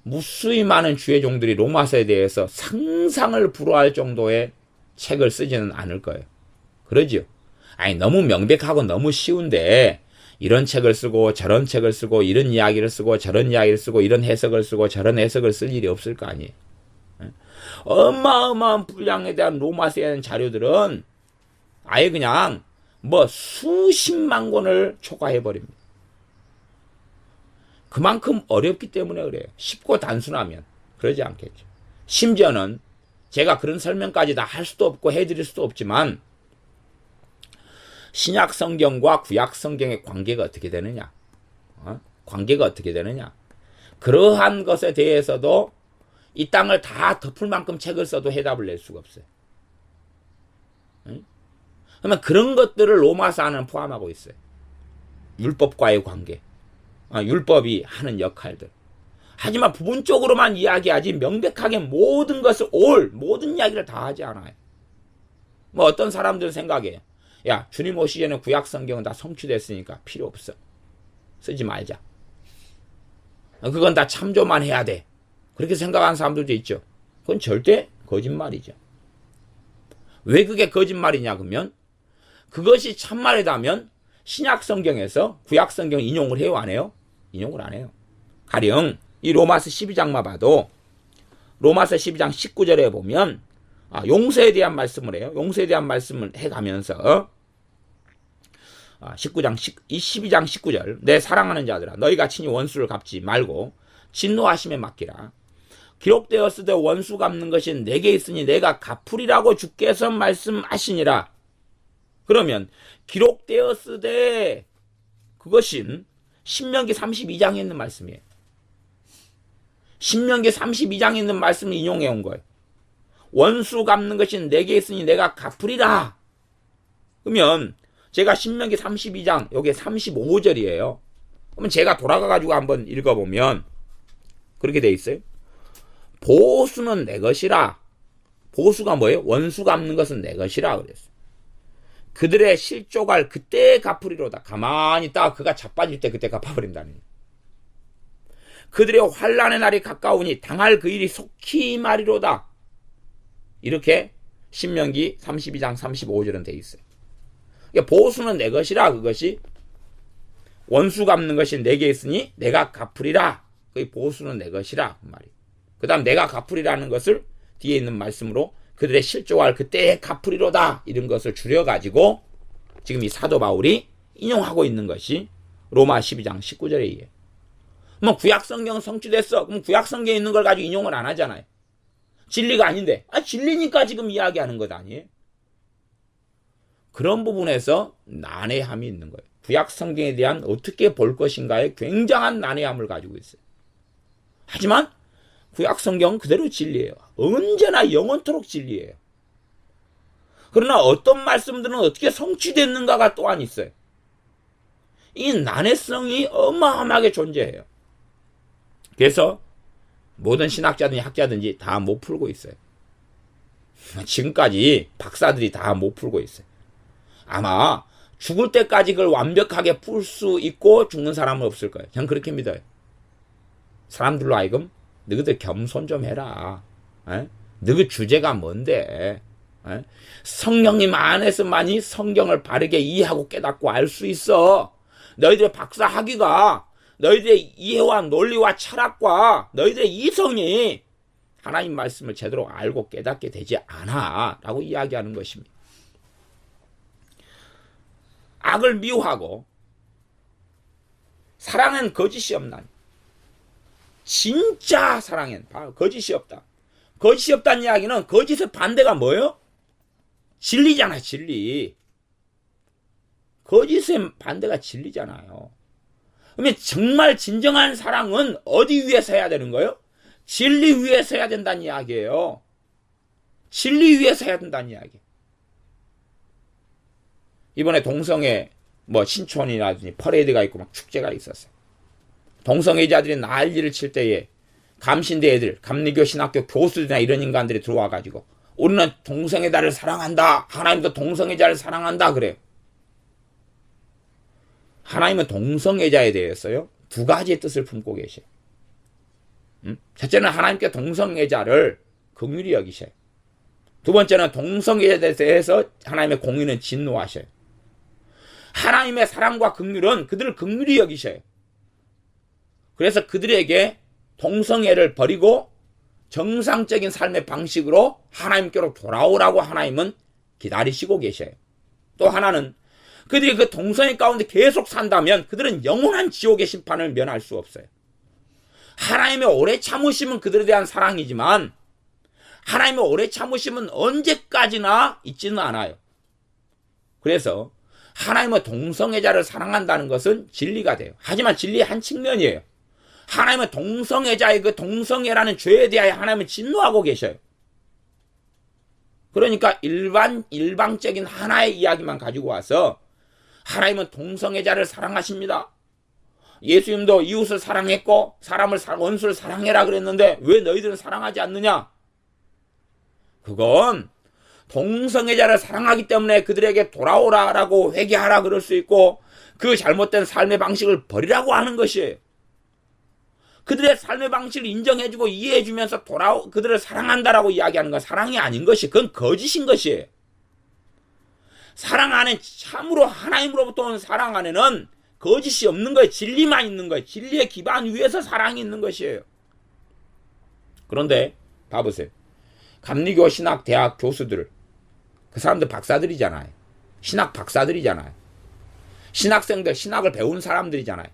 Speaker 1: 무수히 많은 주의 종들이 로마서에 대해서 상상을 불허할 정도의 책을 쓰지는 않을 거예요. 그러죠? 아니 너무 명백하고 너무 쉬운데 이런 책을 쓰고 저런 책을 쓰고 이런 이야기를 쓰고 저런 이야기를 쓰고 이런 해석을 쓰고 저런 해석을 쓸 일이 없을 거 아니에요. 어마어마한 분량에 대한 로마서에 대한 자료들은 아예 그냥 수십만 권을 초과해버립니다. 그만큼 어렵기 때문에 그래요. 쉽고 단순하면 그러지 않겠죠. 심지어는 제가 그런 설명까지 다 할 수도 없고 해드릴 수도 없지만 신약 성경과 구약 성경의 관계가 어떻게 되느냐? 관계가 어떻게 되느냐? 그러한 것에 대해서도 이 땅을 다 덮을 만큼 책을 써도 해답을 낼 수가 없어요. 그러면 그런 것들을 로마서 안에는 포함하고 있어요. 율법과의 관계, 율법이 하는 역할들. 하지만 부분적으로만 이야기하지 명백하게 모든 것을 모든 이야기를 다 하지 않아요. 어떤 사람들은 생각해요. 야, 주님 오시기 전에 구약 성경은 다 성취됐으니까 필요 없어. 쓰지 말자. 그건 다 참조만 해야 돼. 그렇게 생각하는 사람들도 있죠. 그건 절대 거짓말이죠. 왜 그게 거짓말이냐 그러면 그것이 참말이라면 신약 성경에서 구약 성경 인용을 해요 안 해요? 인용을 안 해요. 가령 이 로마서 12장만 봐도 로마서 12장 19절에 보면 용서에 대한 말씀을 해요. 용서에 대한 말씀을 해가면서 12장 19절 내 사랑하는 자들아 너희가 친히 원수를 갚지 말고 진노하심에 맡기라. 기록되었으되 원수 갚는 것이 내게 있으니 내가 갚으리라고 주께서 말씀하시니라. 그러면 기록되었으되 그것은 신명기 32장에 있는 말씀이에요. 신명기 32장에 있는 말씀을 인용해 온 거예요. 원수 갚는 것이 내게 있으니 내가 갚으리라. 그러면 제가 신명기 32장 여기 35절이에요. 그러면 제가 돌아가가지고 한번 읽어보면 그렇게 돼 있어요. 보수는 내 것이라. 보수가 뭐예요? 원수 갚는 것은 내 것이라 그랬어요. 그들의 실족할 그때 갚으리로다. 가만히 있다가 그가 자빠질 때 그때 갚아버린다는 거예요. 그들의 환난의 날이 가까우니 당할 그 일이 속히 말이로다. 이렇게 신명기 32장 35절은 돼 있어요. 그러니까 보수는 내 것이라. 그것이 원수 갚는 것이 내게 있으니 내가 갚으리라. 그 보수는 내 것이라 그 말이. 그다음 내가 갚으리라는 것을 뒤에 있는 말씀으로 그들의 실족할 그때에 갚으리로다. 이런 것을 줄여가지고 지금 이 사도 바울이 인용하고 있는 것이 로마 12장 19절에 의해. 구약 성경은 성취됐어. 그럼 구약 성경에 있는 걸 가지고 인용을 안 하잖아요. 진리가 아닌데. 진리니까 지금 이야기하는 것 아니에요? 그런 부분에서 난해함이 있는 거예요. 구약 성경에 대한 어떻게 볼 것인가에 굉장한 난해함을 가지고 있어요. 하지만 구약 성경은 그대로 진리예요. 언제나 영원토록 진리예요. 그러나 어떤 말씀들은 어떻게 성취됐는가가 또한 있어요. 이 난해성이 어마어마하게 존재해요. 그래서 모든 신학자든지 학자든지 다 못 풀고 있어요. 지금까지 박사들이 다 못 풀고 있어요. 아마 죽을 때까지 그걸 완벽하게 풀 수 있고 죽는 사람은 없을 거예요. 저는 그렇게 믿어요. 사람들로 하여금 너희들 겸손 좀 해라. 너희 주제가 뭔데? 성령님 안에서만이 성경을 바르게 이해하고 깨닫고 알 수 있어. 너희들의 박사 학위가 너희들의 이해와 논리와 철학과 너희들의 이성이 하나님 말씀을 제대로 알고 깨닫게 되지 않아 라고 이야기하는 것입니다. 악을 미워하고 사랑은 거짓이 없나니. 진짜 사랑엔 거짓이 없다. 거짓이 없다는 이야기는 거짓의 반대가 뭐예요? 진리잖아, 진리. 거짓의 반대가 진리잖아요. 그러면 정말 진정한 사랑은 어디 위에서 해야 되는 거예요? 진리 위에서 해야 된다는 이야기예요. 진리 위에서 해야 된다는 이야기. 이번에 동성애 신촌이라든지 퍼레이드가 있고 막 축제가 있었어요. 동성애자들이 난리를 칠 때에 감신대 애들, 감리교 신학교 교수들이나 이런 인간들이 들어와가지고 우리는 동성애자를 사랑한다. 하나님도 동성애자를 사랑한다. 그래요. 하나님은 동성애자에 대해서요, 두 가지의 뜻을 품고 계셔요. 첫째는 하나님께 동성애자를 긍휼히 여기셔요. 두 번째는 동성애자에 대해서 하나님의 공의는 진노하셔요. 하나님의 사랑과 긍휼은 그들을 긍휼히 여기셔요. 그래서 그들에게 동성애를 버리고 정상적인 삶의 방식으로 하나님께로 돌아오라고 하나님은 기다리시고 계셔요. 또 하나는 그들이 그 동성애 가운데 계속 산다면 그들은 영원한 지옥의 심판을 면할 수 없어요. 하나님의 오래 참으심은 그들에 대한 사랑이지만 하나님의 오래 참으심은 언제까지나 있지는 않아요. 그래서 하나님은 동성애자를 사랑한다는 것은 진리가 돼요. 하지만 진리의 한 측면이에요. 하나님은 동성애자의 그 동성애라는 죄에 대하여 하나님은 진노하고 계셔요. 그러니까 일방적인 하나의 이야기만 가지고 와서 하나님은 동성애자를 사랑하십니다. 예수님도 이웃을 사랑했고 원수를 사랑해라 그랬는데 왜 너희들은 사랑하지 않느냐? 그건 동성애자를 사랑하기 때문에 그들에게 돌아오라라고 회개하라 그럴 수 있고 그 잘못된 삶의 방식을 버리라고 하는 것이에요. 그들의 삶의 방식을 인정해주고 이해해주면서 그들을 사랑한다라고 이야기하는 건 사랑이 아닌 것이, 그건 거짓인 것이에요. 사랑 안에, 참으로 하나님으로부터 온 사랑 안에는 거짓이 없는 거예요. 진리만 있는 거예요. 진리의 기반 위에서 사랑이 있는 것이에요. 그런데 봐보세요. 감리교 신학 대학 교수들, 그 사람들 박사들이잖아요. 신학 박사들이잖아요. 신학생들, 신학을 배운 사람들이잖아요.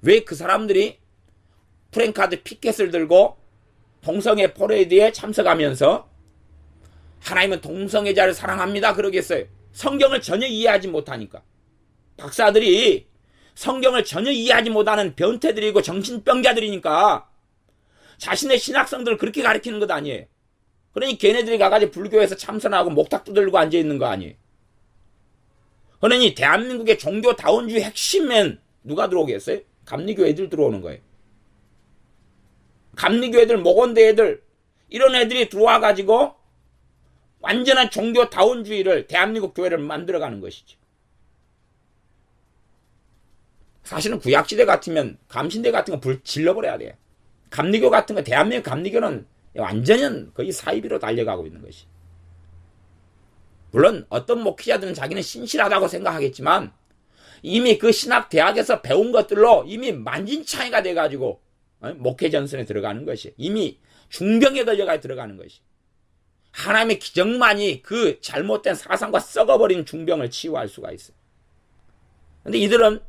Speaker 1: 왜 그 사람들이 프랭카드 피켓을 들고 동성애 퍼레이드에 참석하면서 하나님은 동성애자를 사랑합니다 그러겠어요? 성경을 전혀 이해하지 못하니까. 박사들이 성경을 전혀 이해하지 못하는 변태들이고 정신병자들이니까 자신의 신학생들을 그렇게 가르치는 것 아니에요. 그러니 걔네들이 가가지고 불교에서 참선하고 목탁 두들고 앉아있는 거 아니에요. 그러니 대한민국의 종교다원주의 핵심엔 누가 들어오겠어요? 감리교 애들 들어오는 거예요. 감리교 애들, 목원대 애들, 이런 애들이 들어와가지고 완전한 종교다원주의를, 대한민국 교회를 만들어가는 것이죠. 사실은 구약시대 같으면 감신대 같은 거 불 질러버려야 돼요. 감리교 같은 거, 대한민국 감리교는 완전히 거의 사이비로 달려가고 있는 것이. 물론 어떤 목회자들은 자기는 신실하다고 생각하겠지만 이미 그 신학 대학에서 배운 것들로 이미 만진창이가 돼가지고 목회 전선에 들어가는 것이, 이미 중병에 걸려가 들어가는 것이. 하나님의 기적만이 그 잘못된 사상과 썩어버린 중병을 치유할 수가 있어요. 근데 이들은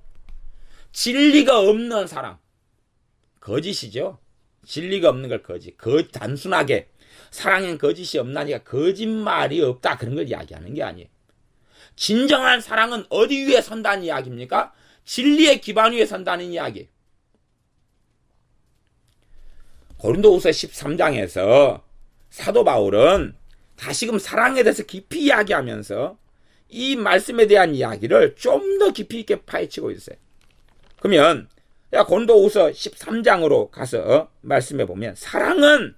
Speaker 1: 진리가 없는 사랑, 거짓이죠. 진리가 없는 걸 거짓. 단순하게 사랑엔 거짓이 없나니까 거짓말이 없다, 그런 걸 이야기하는 게 아니에요. 진정한 사랑은 어디 위에 선다는 이야기입니까? 진리의 기반 위에 선다는 이야기. 고린도후서 13장에서 사도 바울은 다시금 사랑에 대해서 깊이 이야기하면서 이 말씀에 대한 이야기를 좀 더 깊이 있게 파헤치고 있어요. 그러면 고린도후서 13장으로 가서 말씀해 보면 사랑은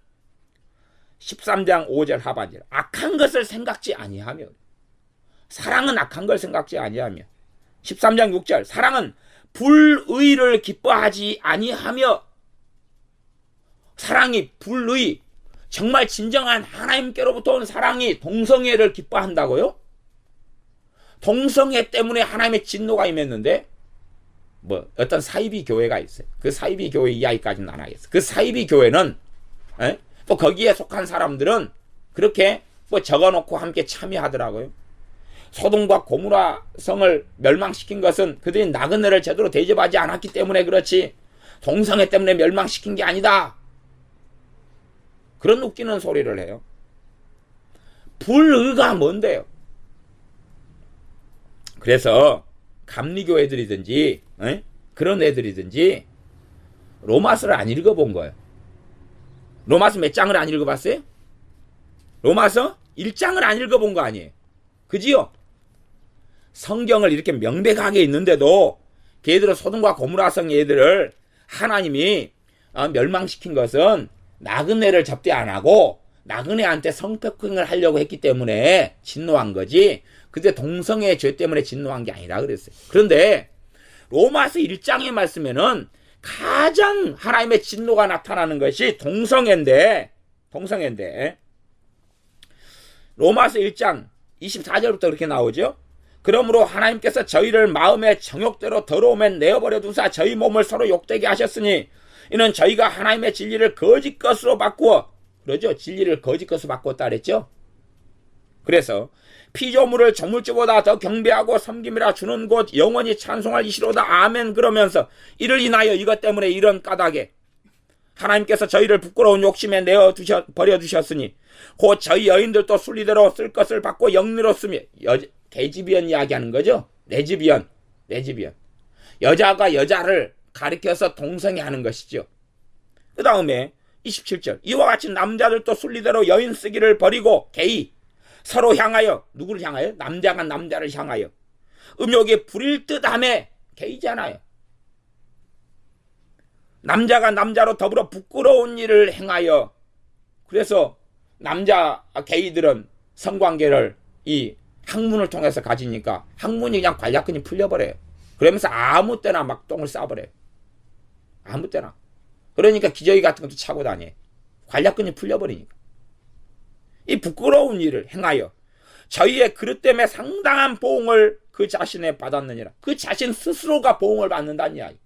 Speaker 1: 13장 5절 하반절 악한 것을 생각지 아니하며 사랑은 악한 걸 생각지 아니하며 13장 6절 사랑은 불의를 기뻐하지 아니하며 사랑이 불의 정말 진정한 하나님께로부터 온 사랑이 동성애를 기뻐한다고요? 동성애 때문에 하나님의 진노가 임했는데 어떤 사이비 교회가 있어요. 그 사이비 교회 이야기까지는 안 하겠어요. 그 사이비 교회는 또 거기에 속한 사람들은 그렇게 적어놓고 함께 참여하더라고요. 소돔과 고모라 성을 멸망시킨 것은 그들이 나그네를 제대로 대접하지 않았기 때문에 그렇지 동성애 때문에 멸망시킨 게 아니다. 그런 웃기는 소리를 해요. 불의가 뭔데요? 그래서 감리교 애들이든지 그런 애들이든지 로마서를 안 읽어본 거예요. 로마서 몇 장을 안 읽어봤어요? 로마서 1장을 안 읽어본 거 아니에요. 그지요? 성경을 이렇게 명백하게 있는데도 걔들은 소돔과 고모라 성 애들을 하나님이 멸망시킨 것은 나그네를 접대 안 하고 나그네한테 성폭행을 하려고 했기 때문에 진노한 거지 그때 동성애 죄 때문에 진노한 게 아니라 그랬어요. 그런데 로마서 1장의 말씀에는 가장 하나님의 진노가 나타나는 것이 동성애인데 로마서 1장 24절부터 그렇게 나오죠. 그러므로 하나님께서 저희를 마음의 정욕대로 더러움에 내어버려 두사 저희 몸을 서로 욕되게 하셨으니 이는 저희가 하나님의 진리를 거짓 것으로 바꾸어 그러죠. 진리를 거짓 것으로 바꾸었다 그랬죠. 그래서 피조물을 조물주보다 더 경배하고 섬김이라 주는 곳 영원히 찬송할 이시로다 아멘 그러면서 이를 인하여 이것 때문에 이런 까닭에 하나님께서 저희를 부끄러운 욕심에 버려두셨으니 곧 저희 여인들도 순리대로 쓸 것을 받고 영리로쓰며 계집이언 이야기하는 거죠. 레즈비언 여자가 여자를 가리켜서 동성애 하는 것이죠. 그 다음에 27절 이와 같이 남자들도 순리대로 여인 쓰기를 버리고 게이 서로 향하여 누구를 향하여? 남자가 남자를 향하여 음욕에 불일 듯하며 게이잖아요. 남자가 남자로 더불어 부끄러운 일을 행하여 그래서 남자 게이들은 성관계를 이 학문을 통해서 가지니까 학문이 그냥 관략근이 풀려버려요. 그러면서 아무 때나 막 똥을 싸버려요. 아무 때나. 그러니까 기저귀 같은 것도 차고 다녀요. 관략근이 풀려버리니까. 이 부끄러운 일을 행하여 저희의 그릇 때문에 상당한 보응을 그 자신에 받았느니라. 그 자신 스스로가 보응을 받는다는 이야기.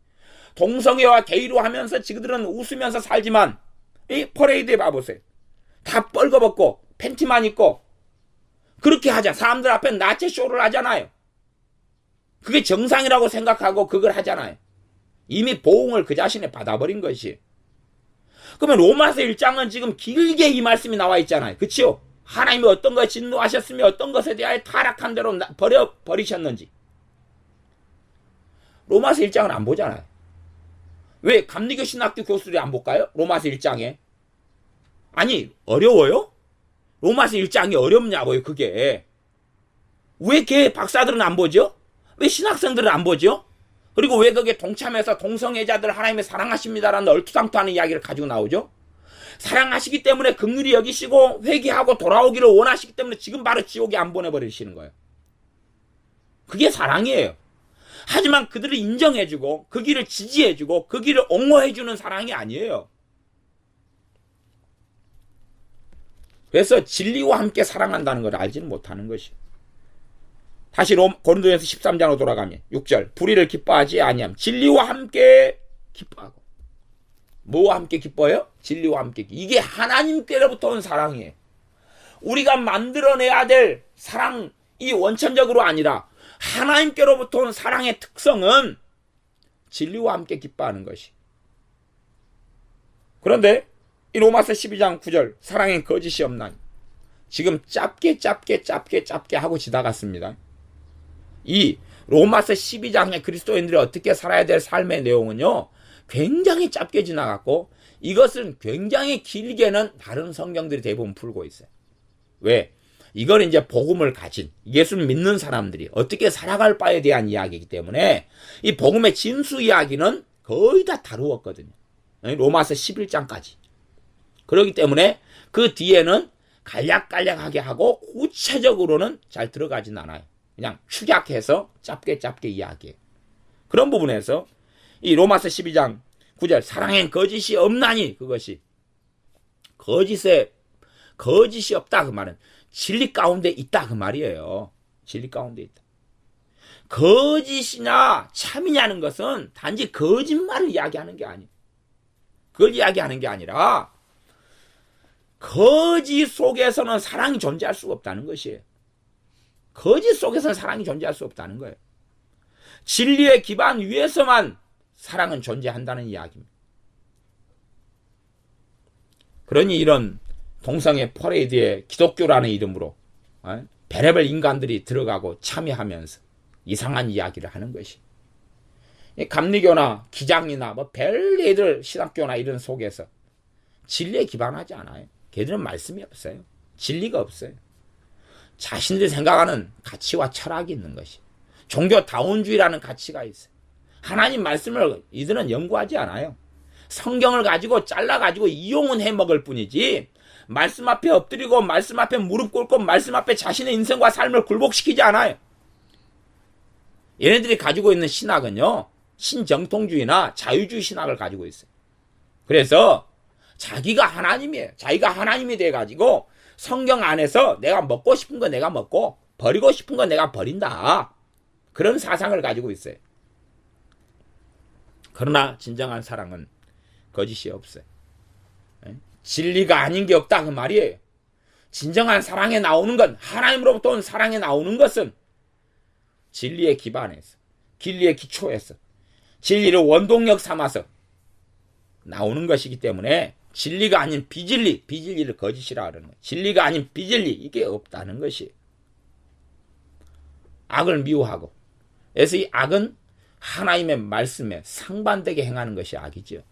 Speaker 1: 동성애와 게이로 하면서 지그들은 웃으면서 살지만 이 퍼레이드에 봐보세요. 다 뻘거벗고 팬티만 입고 그렇게 하자. 사람들 앞에 나체 쇼를 하잖아요. 그게 정상이라고 생각하고 그걸 하잖아요. 이미 보응을 그 자신에 받아버린 것이. 그러면 로마서 1장은 지금 길게 이 말씀이 나와 있잖아요. 그치요? 하나님이 어떤 것에 진노하셨으며 어떤 것에 대하여 타락한 대로 버리셨는지. 로마서 1장은 안 보잖아요. 왜 감리교 신학교 교수들이 안 볼까요? 로마서 1장에. 아니 어려워요? 로마서 1장이 어렵냐고요 그게. 왜 걔 박사들은 안 보죠? 왜 신학생들은 안 보죠? 그리고 왜 그게 동참해서 동성애자들 하나님의 사랑하십니다라는 얼토당토하는 이야기를 가지고 나오죠? 사랑하시기 때문에 긍휼히 여기시고 회개하고 돌아오기를 원하시기 때문에 지금 바로 지옥에 안 보내버리시는 거예요. 그게 사랑이에요. 하지만 그들을 인정해주고 그 길을 지지해주고 그 길을 옹호해주는 사랑이 아니에요. 그래서 진리와 함께 사랑한다는 걸 알지는 못하는 것이에요. 다시 고린도전서 13장으로 돌아가면 6절 불의를 기뻐하지 아니함 진리와 함께 기뻐하고. 뭐와 함께 기뻐해요? 진리와 함께. 이게 하나님께로부터 온 사랑이에요. 우리가 만들어내야 될 사랑이 원천적으로 아니라 하나님께로부터 온 사랑의 특성은 진리와 함께 기뻐하는 것이. 그런데 이 로마서 12장 9절 사랑엔 거짓이 없나니 지금 짧게 하고 지나갔습니다. 이 로마서 12장의 그리스도인들이 어떻게 살아야 될 삶의 내용은요 굉장히 짧게 지나갔고 이것은 굉장히 길게는 다른 성경들이 대부분 풀고 있어요. 왜? 이걸 이제 복음을 가진 예수를 믿는 사람들이 어떻게 살아갈 바에 대한 이야기이기 때문에 이 복음의 진수 이야기는 거의 다 다루었거든요. 로마서 11장까지. 그렇기 때문에 그 뒤에는 간략간략하게 하고 구체적으로는 잘 들어가진 않아요. 그냥 축약해서 짧게 이야기해요. 그런 부분에서 이 로마서 12장 9절 사랑엔 거짓이 없나니 그것이 거짓이 없다 그 말은 진리 가운데 있다 그 말이에요. 진리 가운데 있다. 거짓이냐 참이냐는 것은 단지 거짓말을 이야기하는 게 아니에요. 그걸 이야기하는 게 아니라 거짓 속에서는 사랑이 존재할 수가 없다는 것이에요. 거짓 속에서는 사랑이 존재할 수 없다는 거예요. 진리의 기반 위에서만 사랑은 존재한다는 이야기입니다. 그러니 이런 동성애 퍼레이드에 기독교라는 이름으로 별의별 인간들이 들어가고 참여하면서 이상한 이야기를 하는 것이 감리교나 기장이나 뭐 별애들 신학교나 이런 속에서 진리에 기반하지 않아요. 걔들은 말씀이 없어요. 진리가 없어요. 자신들이 생각하는 가치와 철학이 있는 것이 종교다운주의라는 가치가 있어요. 하나님 말씀을 이들은 연구하지 않아요. 성경을 가지고 잘라가지고 이용은 해먹을 뿐이지 말씀 앞에 엎드리고 말씀 앞에 무릎 꿇고 말씀 앞에 자신의 인생과 삶을 굴복시키지 않아요. 얘네들이 가지고 있는 신학은요 신정통주의나 자유주의 신학을 가지고 있어요. 그래서 자기가 하나님이에요. 자기가 하나님이 돼가지고 성경 안에서 내가 먹고 싶은 거 내가 먹고 버리고 싶은 거 내가 버린다. 그런 사상을 가지고 있어요. 그러나 진정한 사랑은 거짓이 없어요. 진리가 아닌 게 없다 그 말이에요. 진정한 사랑에 나오는 건 하나님으로부터 온 사랑에 나오는 것은 진리의 기반에서 진리의 기초에서 진리를 원동력 삼아서 나오는 것이기 때문에 진리가 아닌 비진리를 거짓이라 하는 거예요. 진리가 아닌 비진리 이게 없다는 것이 악을 미워하고 그래서 이 악은 하나님의 말씀에 상반되게 행하는 것이 악이죠.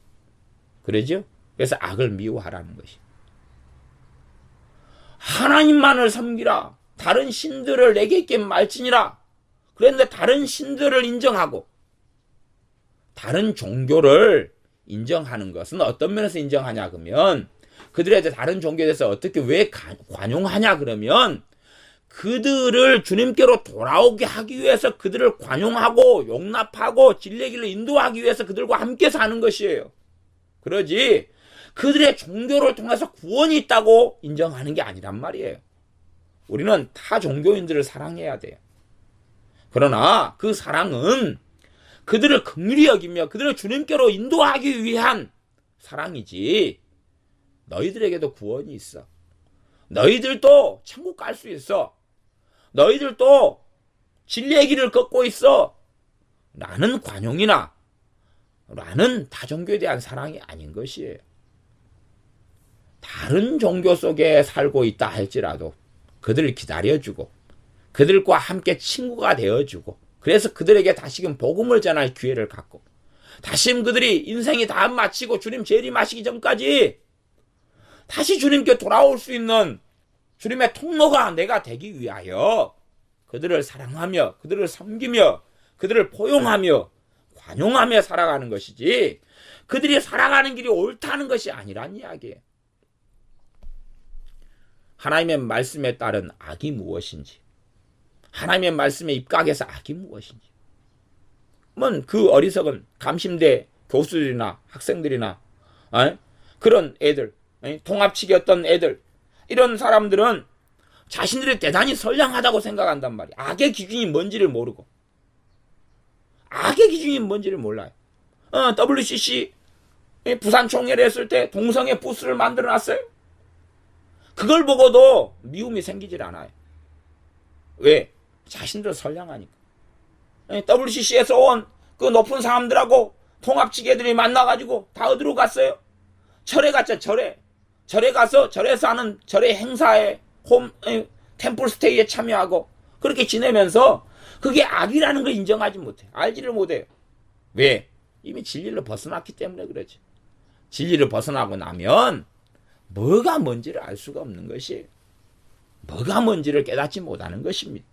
Speaker 1: 그러죠? 그래서 악을 미워하라는 것이 하나님만을 섬기라 다른 신들을 내게 있게 말지니라 그런데 다른 신들을 인정하고 다른 종교를 인정하는 것은 어떤 면에서 인정하냐 그러면 그들에 대해 다른 종교에 대해서 어떻게 왜 관용하냐 그러면 그들을 주님께로 돌아오게 하기 위해서 그들을 관용하고 용납하고 진리의 길로 인도하기 위해서 그들과 함께 사는 것이에요. 그러지 그들의 종교를 통해서 구원이 있다고 인정하는 게 아니란 말이에요. 우리는 타 종교인들을 사랑해야 돼요. 그러나 그 사랑은 그들을 긍휼히 여기며 그들을 주님께로 인도하기 위한 사랑이지 너희들에게도 구원이 있어. 너희들도 천국 갈 수 있어. 너희들도 진리의 길을 걷고 있어. 라는 관용이나 라는 다종교에 대한 사랑이 아닌 것이에요. 다른 종교 속에 살고 있다 할지라도 그들을 기다려주고 그들과 함께 친구가 되어주고 그래서 그들에게 다시금 복음을 전할 기회를 갖고 다시금 그들이 인생이 다 마치고 주님 재림하시기 전까지 다시 주님께 돌아올 수 있는 주님의 통로가 내가 되기 위하여 그들을 사랑하며 그들을 섬기며 그들을 포용하며 관용하며 살아가는 것이지 그들이 살아가는 길이 옳다는 것이 아니란 이야기예요. 하나님의 말씀에 따른 악이 무엇인지 하나님의 말씀에 입각해서 악이 무엇인지 그 어리석은 감심대 교수들이나 학생들이나 그런 애들 통합치기였던 애들 이런 사람들은 자신들이 대단히 선량하다고 생각한단 말이야. 악의 기준이 뭔지를 모르고 악의 기준이 뭔지를 몰라요. WCC 부산 총회를 했을 때 동성애 부스를 만들어놨어요. 그걸 보고도 미움이 생기질 않아요. 왜? 자신들 선량하니까. WCC에서 온 그 높은 사람들하고 통합치기애들이 만나가지고 다 어디로 갔어요? 절에 갔죠. 절에 가서 절에서 하는 절의 행사에 템플스테이에 참여하고 그렇게 지내면서 그게 악이라는 걸 인정하지 못해. 알지를 못해요. 왜? 이미 진리를 벗어났기 때문에 그러지. 진리를 벗어나고 나면 뭐가 뭔지를 알 수가 없는 것이, 뭐가 뭔지를 깨닫지 못하는 것입니다.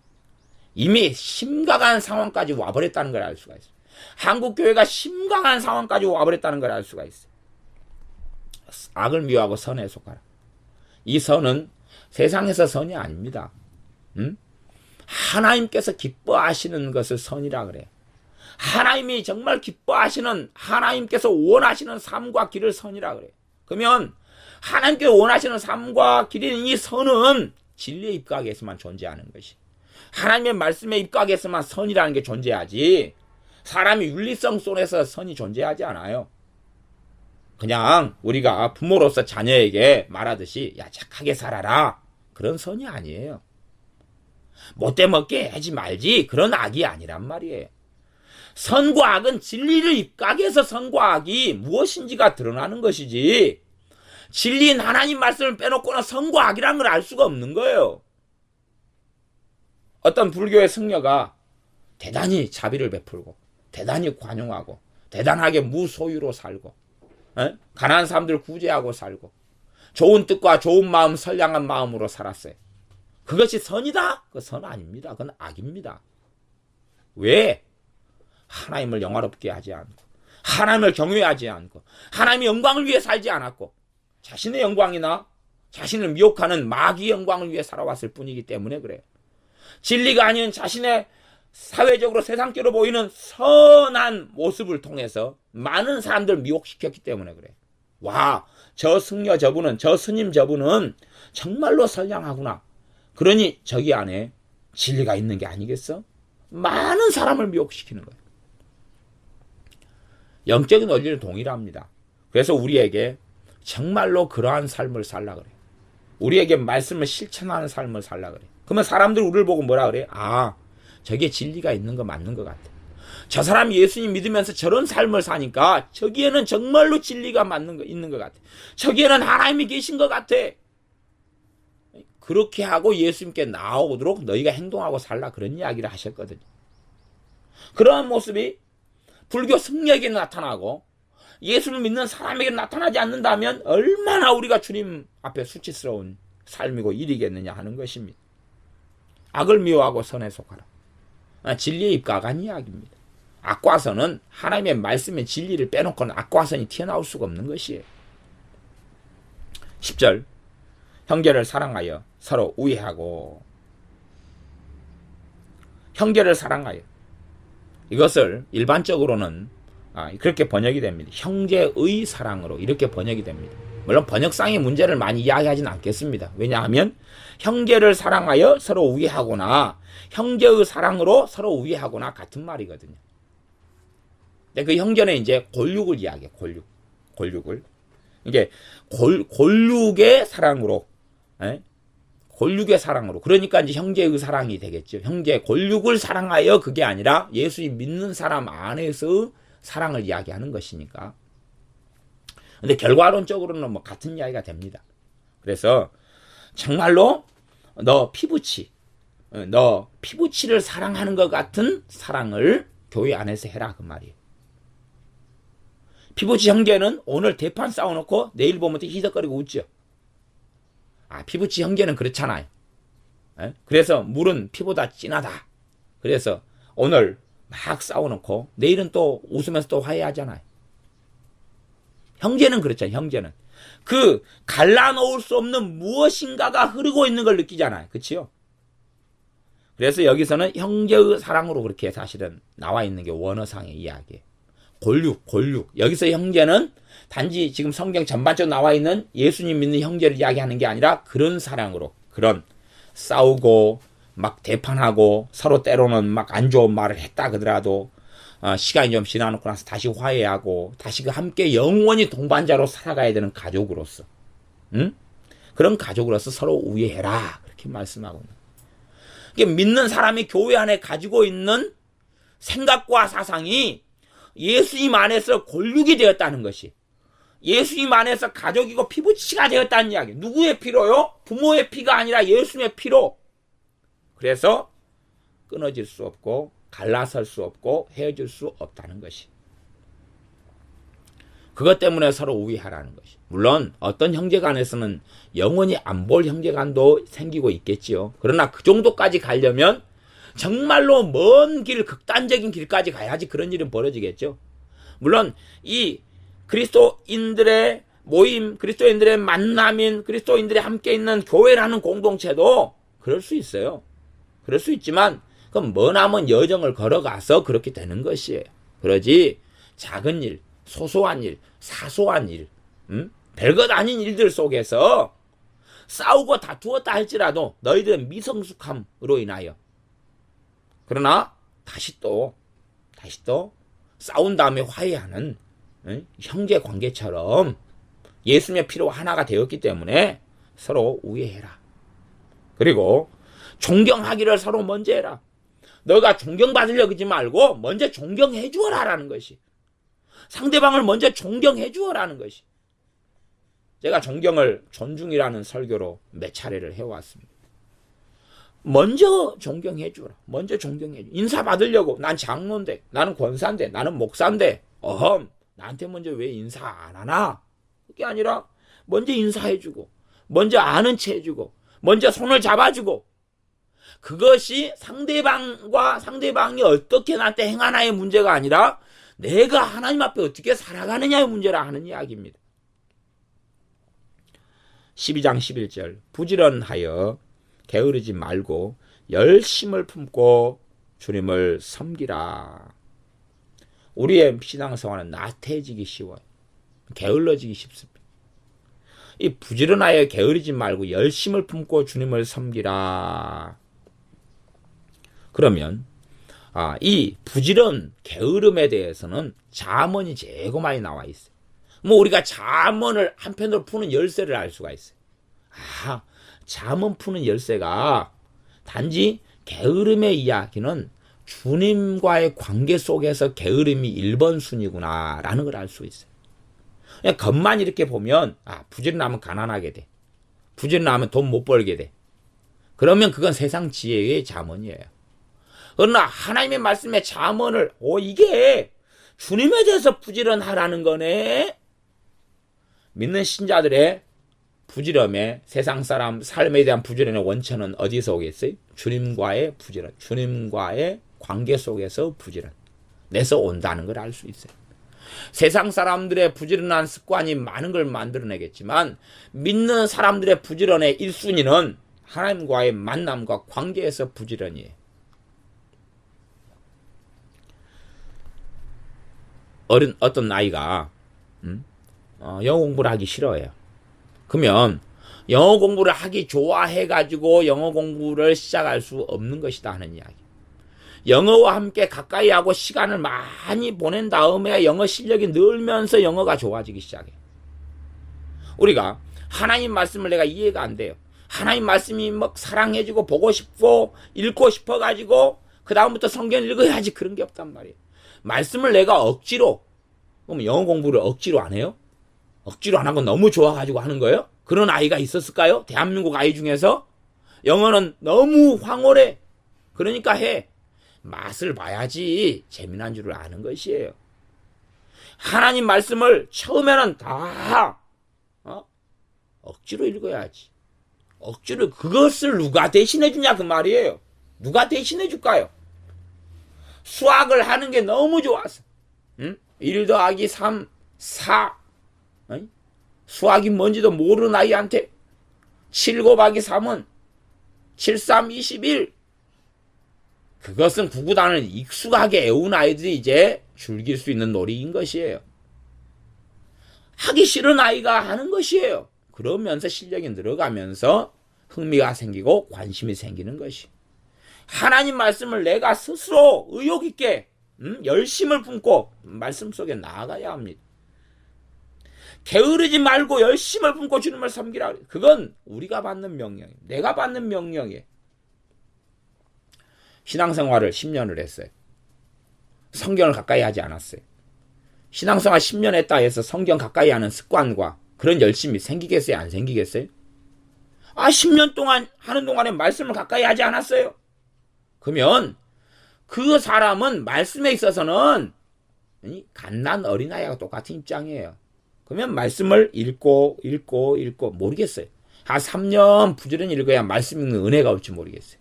Speaker 1: 이미 심각한 상황까지 와버렸다는 걸 알 수가 있어요. 한국 교회가 심각한 상황까지 와버렸다는 걸 알 수가 있어요. 악을 미워하고 선에 속하라. 이 선은 세상에서 선이 아닙니다. 하나님께서 기뻐하시는 것을 선이라 그래요. 하나님이 정말 기뻐하시는, 하나님께서 원하시는 삶과 길을 선이라 그래요. 그러면 하나님께서 원하시는 삶과 길인 이 선은 진리의 입각에서만 존재하는 것이, 하나님의 말씀의 입각에서만 선이라는 게 존재하지, 사람이 윤리성 속에서 선이 존재하지 않아요. 그냥 우리가 부모로서 자녀에게 말하듯이 야 착하게 살아라, 그런 선이 아니에요. 못돼먹게 하지 말지, 그런 악이 아니란 말이에요. 선과 악은 진리를 입각해서 선과 악이 무엇인지가 드러나는 것이지, 진리인 하나님 말씀을 빼놓고는 선과 악이라는 걸 알 수가 없는 거예요. 어떤 불교의 승려가 대단히 자비를 베풀고 대단히 관용하고 대단하게 무소유로 살고, 가난한 사람들 구제하고 살고 좋은 뜻과 좋은 마음, 선량한 마음으로 살았어요. 그것이 선이다? 그 선 아닙니다. 그건 악입니다. 왜? 하나님을 영화롭게 하지 않고, 하나님을 경외하지 않고, 하나님의 영광을 위해 살지 않았고, 자신의 영광이나 자신을 미혹하는 마귀의 영광을 위해 살아왔을 뿐이기 때문에 그래요. 진리가 아닌 자신의 사회적으로 세상적으로 보이는 선한 모습을 통해서 많은 사람들을 미혹시켰기 때문에 그래요. 와, 저 승려 저분은, 저 스님 저분은 정말로 선량하구나. 그러니 저기 안에 진리가 있는 게 아니겠어? 많은 사람을 미혹시키는 거예요. 영적인 원리는 동일합니다. 그래서 우리에게 정말로 그러한 삶을 살라 그래요. 우리에게 말씀을 실천하는 삶을 살라 그래요. 그러면 사람들 우리를 보고 뭐라 그래요? 아, 저게 진리가 있는 거 맞는 것 같아. 저 사람이 예수님 믿으면서 저런 삶을 사니까 저기에는 정말로 진리가 있는 것 같아. 저기에는 하나님이 계신 것 같아. 그렇게 하고 예수님께 나오도록 너희가 행동하고 살라, 그런 이야기를 하셨거든요. 그러한 모습이 불교 승려에게 나타나고 예수를 믿는 사람에게 나타나지 않는다면 얼마나 우리가 주님 앞에 수치스러운 삶이고 일이겠느냐 하는 것입니다. 악을 미워하고 선에 속하라. 진리의 입각한 이야기입니다. 악과 선은 하나님의 말씀의 진리를 빼놓고는 악과 선이 튀어나올 수가 없는 것이에요. 10절, 형제를 사랑하여 서로 우애하고. 형제를 사랑하여, 이것을 일반적으로는 그렇게 번역이 됩니다. 형제의 사랑으로 이렇게 번역이 됩니다. 물론 번역상의 문제를 많이 이야기하지는 않겠습니다. 왜냐하면 형제를 사랑하여 서로 우애하거나 형제의 사랑으로 서로 우애하거나 같은 말이거든요. 근데 그 형제는 이제 골육을 이야기해요. 골육을. 이게 골육의 사랑으로, 골육의 사랑으로. 그러니까 이제 형제의 사랑이 되겠죠. 형제 골육을 사랑하여, 그게 아니라 예수님 믿는 사람 안에서 사랑을 이야기하는 것이니까. 근데 결과론적으로는 뭐 같은 이야기가 됩니다. 그래서 정말로 너 피부치를 사랑하는 것 같은 사랑을 교회 안에서 해라, 그 말이에요. 피부치 형제는 오늘 대판 싸워놓고 내일 보면 희덕거리고 웃죠. 피부치 형제는 그렇잖아요. 그래서 물은 피보다 진하다. 그래서 오늘 막 싸워놓고 내일은 또 웃으면서 또 화해하잖아요. 형제는 그렇잖아요. 형제는 그 갈라놓을 수 없는 무엇인가가 흐르고 있는 걸 느끼잖아요. 그치요? 그래서 여기서는 형제의 사랑으로 그렇게 사실은 나와 있는 게 원어상의 이야기예요. 골육. 여기서 형제는 단지 지금 성경 전반적으로 나와 있는 예수님 믿는 형제를 이야기하는 게 아니라 그런 사랑으로, 그런 싸우고 막 대판하고 서로 때로는 막 안 좋은 말을 했다 그러더라도 시간이 좀 지나놓고 나서 다시 화해하고 다시 그 함께 영원히 동반자로 살아가야 되는 가족으로서, 그런 가족으로서 서로 우애해라, 그렇게 말씀하고 있는. 이게 믿는 사람이 교회 안에 가지고 있는 생각과 사상이 예수님 안에서 골육이 되었다는 것이, 예수님 안에서 가족이고 피부치가 되었다는 이야기. 누구의 피로요? 부모의 피가 아니라 예수님의 피로. 그래서 끊어질 수 없고 갈라설 수 없고 헤어질 수 없다는 것이. 그것 때문에 서로 우애하라는 것이. 물론 어떤 형제간에서는 영원히 안 볼 형제간도 생기고 있겠지요. 그러나 그 정도까지 가려면 정말로 먼 길, 극단적인 길까지 가야지 그런 일은 벌어지겠죠. 물론 이 그리스도인들의 모임, 그리스도인들의 만남인, 그리스도인들이 함께 있는 교회라는 공동체도 그럴 수 있어요. 그럴 수 있지만 그건 머나먼 여정을 걸어가서 그렇게 되는 것이에요. 그러지 작은 일, 소소한 일, 사소한 일, 별것 아닌 일들 속에서 싸우고 다투었다 할지라도 너희들은 미성숙함으로 인하여, 그러나 다시 또 싸운 다음에 화해하는 형제 관계처럼 예수님의 피로 하나가 되었기 때문에 서로 우애해라. 그리고 존경하기를 서로 먼저 해라. 너가 존경받으려고 하지 말고 먼저 존경해 주어라라는 것이. 상대방을 먼저 존경해 주어라는 것이. 제가 존중이라는 설교로 몇 차례를 해왔습니다. 먼저 존경해 주라. 먼저 존경해 주. 인사 받으려고 난 장로인데, 나는 권사인데, 나는 목사인데, 나한테 먼저 왜 인사 안 하나? 그게 아니라 먼저 인사해 주고, 먼저 아는 체 해주고, 먼저 손을 잡아주고, 그것이 상대방이 어떻게 나한테 행하나의 문제가 아니라 내가 하나님 앞에 어떻게 살아가느냐의 문제라 하는 이야기입니다. 12장 11절 부지런하여 게으르지 말고 열심을 품고 주님을 섬기라. 우리의 신앙생활은 나태해지기 쉬워요. 게을러지기 쉽습니다. 이 부지런하여 게으르지 말고 열심을 품고 주님을 섬기라. 그러면 이 부지런 게으름에 대해서는 잠언이 제고 많이 나와 있어요. 우리가 잠언을 한편으로 푸는 열쇠를 알 수가 있어요. 잠언 푸는 열쇠가 단지 게으름의 이야기는 주님과의 관계 속에서 게으름이 1번 순위구나 라는 걸 알 수 있어요. 그냥 겉만 이렇게 보면 부지런하면 가난하게 돼. 부지런하면 돈 못 벌게 돼. 그러면 그건 세상 지혜의 잠언이에요. 그러나 하나님의 말씀의 잠언을 이게 주님에 대해서 부지런하라는 거네. 믿는 신자들의 부지런의 세상 사람 삶에 대한 부지런의 원천은 어디서 오겠어요? 주님과의 부지런, 주님과의 관계 속에서 부지런 내서 온다는 걸 알 수 있어요. 세상 사람들의 부지런한 습관이 많은 걸 만들어내겠지만 믿는 사람들의 부지런의 1순위는 하나님과의 만남과 관계에서 부지런이에요. 어떤 아이가 영어 공부를 하기 싫어해요. 그러면 영어 공부를 하기 좋아해가지고 영어 공부를 시작할 수 없는 것이다 하는 이야기. 영어와 함께 가까이 하고 시간을 많이 보낸 다음에 영어 실력이 늘면서 영어가 좋아지기 시작해. 우리가 하나님 말씀을 내가 이해가 안 돼요. 하나님 말씀이 사랑해주고 보고 싶고 읽고 싶어가지고 그 다음부터 성경 읽어야지, 그런 게 없단 말이에요. 말씀을 내가 억지로, 그럼 영어 공부를 억지로 안 해요? 억지로 안 하고 너무 좋아가지고 하는 거예요? 그런 아이가 있었을까요? 대한민국 아이 중에서? 영어는 너무 황홀해. 그러니까 해. 맛을 봐야지 재미난 줄을 아는 것이에요. 하나님 말씀을 처음에는 다 억지로 읽어야지. 억지로. 그것을 누가 대신해 주냐 그 말이에요. 누가 대신해 줄까요? 수학을 하는 게 너무 좋아서 1 더하기 3, 4 수학이 뭔지도 모르는 아이한테 7 곱하기 3은 7, 3, 21 그것은 구구단을 익숙하게 애운 아이들이 이제 즐길 수 있는 놀이인 것이에요. 하기 싫은 아이가 하는 것이에요. 그러면서 실력이 늘어가면서 흥미가 생기고 관심이 생기는 것이. 하나님 말씀을 내가 스스로 의욕 있게 열심을 품고 말씀 속에 나아가야 합니다. 게으르지 말고 열심을 품고 주님을 섬기라. 그건 우리가 받는 명령이에요. 내가 받는 명령이에요. 신앙생활을 10년을 했어요. 성경을 가까이 하지 않았어요. 신앙생활 10년 했다 해서 성경 가까이 하는 습관과 그런 열심이 생기겠어요? 안 생기겠어요? 10년 동안 하는 동안에 말씀을 가까이 하지 않았어요. 그러면 그 사람은 말씀에 있어서는 갓난 어린아이와 똑같은 입장이에요. 그러면 말씀을 읽고 모르겠어요. 한 3년 부지런히 읽어야 말씀 읽는 은혜가 올지 모르겠어요.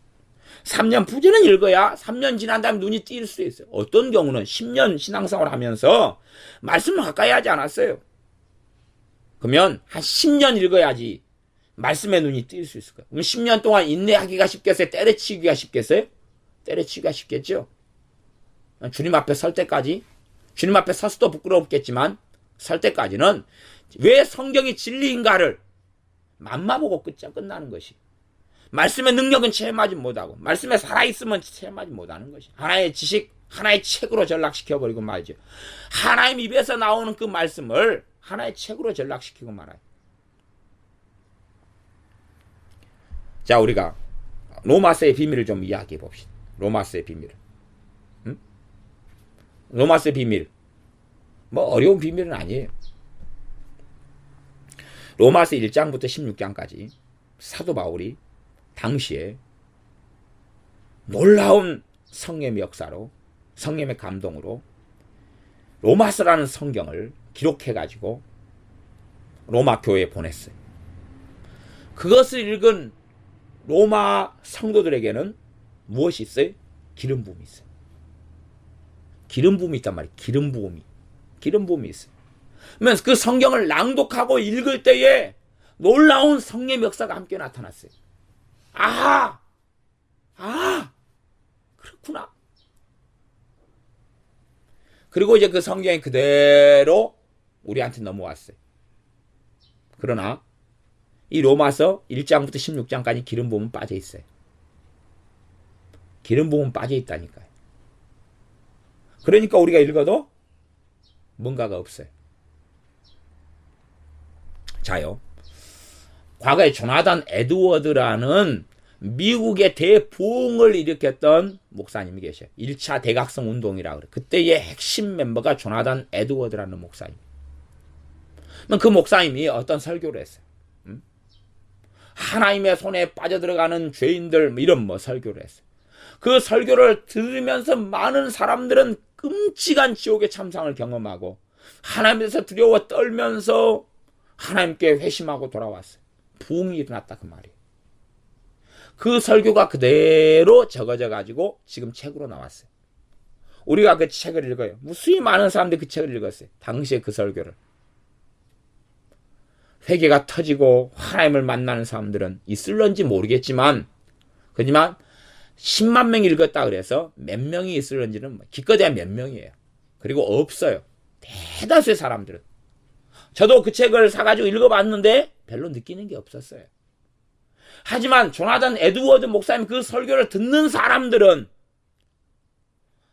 Speaker 1: 3년 부지런히 읽어야 3년 지난 다음에 눈이 띄일 수도 있어요. 어떤 경우는 10년 신앙생활을 하면서 말씀을 가까이 하지 않았어요. 그러면 한 10년 읽어야지 말씀의 눈이 띄일 수 있을 거예요. 그럼 10년 동안 인내하기가 쉽겠어요? 때려치기가 쉽겠어요? 때려치기가 쉽겠죠. 주님 앞에 설 때까지, 주님 앞에 서서도 부끄럽겠지만 설 때까지는 왜 성경이 진리인가를 맘마보고 끝나는 것이. 말씀의 능력은 체험하지 못하고 말씀에 살아있으면 체험하지 못하는 것이. 하나의 지식, 하나의 책으로 전락시켜버리고 말이죠. 하나님 입에서 나오는 그 말씀을 하나의 책으로 전락시키고 말아요. 자, 우리가 로마서의 비밀을 좀 이야기해 봅시다. 로마서의 비밀을. 로마서의 비밀. 뭐 어려운 비밀은 아니에요. 로마서 1장부터 16장까지 사도 바울이 당시에 놀라운 성령의 역사로, 성령의 감동으로 로마서라는 성경을 기록해가지고 로마 교회에 보냈어요. 그것을 읽은 로마 성도들에게는 무엇이 있어요? 기름 부음이 있어요. 기름 부음이 있단 말이에요. 기름 부음이 있어요. 그러면 그 성경을 낭독하고 읽을 때에 놀라운 성령의 역사가 함께 나타났어요. 그렇구나. 그리고 이제 그 성경이 그대로 우리한테 넘어왔어요. 그러나 이 로마서 1장부터 16장까지 기름 부음은 빠져 있어요. 기름 부음은 빠져 있다니까요. 그러니까 우리가 읽어도 뭔가가 없어요. 자요. 과거에 조나단 에드워드라는 미국의 대부흥을 일으켰던 목사님이 계셔요. 1차 대각성 운동이라고 그래요. 그때의 핵심 멤버가 조나단 에드워드라는 목사님. 그 목사님이 어떤 설교를 했어요. 하나님의 손에 빠져들어가는 죄인들 이런 설교를 했어요. 그 설교를 들으면서 많은 사람들은 끔찍한 지옥의 참상을 경험하고 하나님에서 두려워 떨면서 하나님께 회심하고 돌아왔어요. 부흥이 일어났다 그 말이에요. 그 설교가 그대로 적어져 가지고 지금 책으로 나왔어요. 우리가 그 책을 읽어요. 무수히 많은 사람들이 그 책을 읽었어요. 당시에 그 설교를. 회개가 터지고 하나님을 만나는 사람들은 있을런지 모르겠지만, 그렇지만 10만 명이 읽었다 그래서 몇 명이 있을런지는 기껏해야 몇 명이에요. 그리고 없어요. 대다수의 사람들은. 저도 그 책을 사가지고 읽어봤는데 별로 느끼는 게 없었어요. 하지만 조나단 에드워드 목사님 그 설교를 듣는 사람들은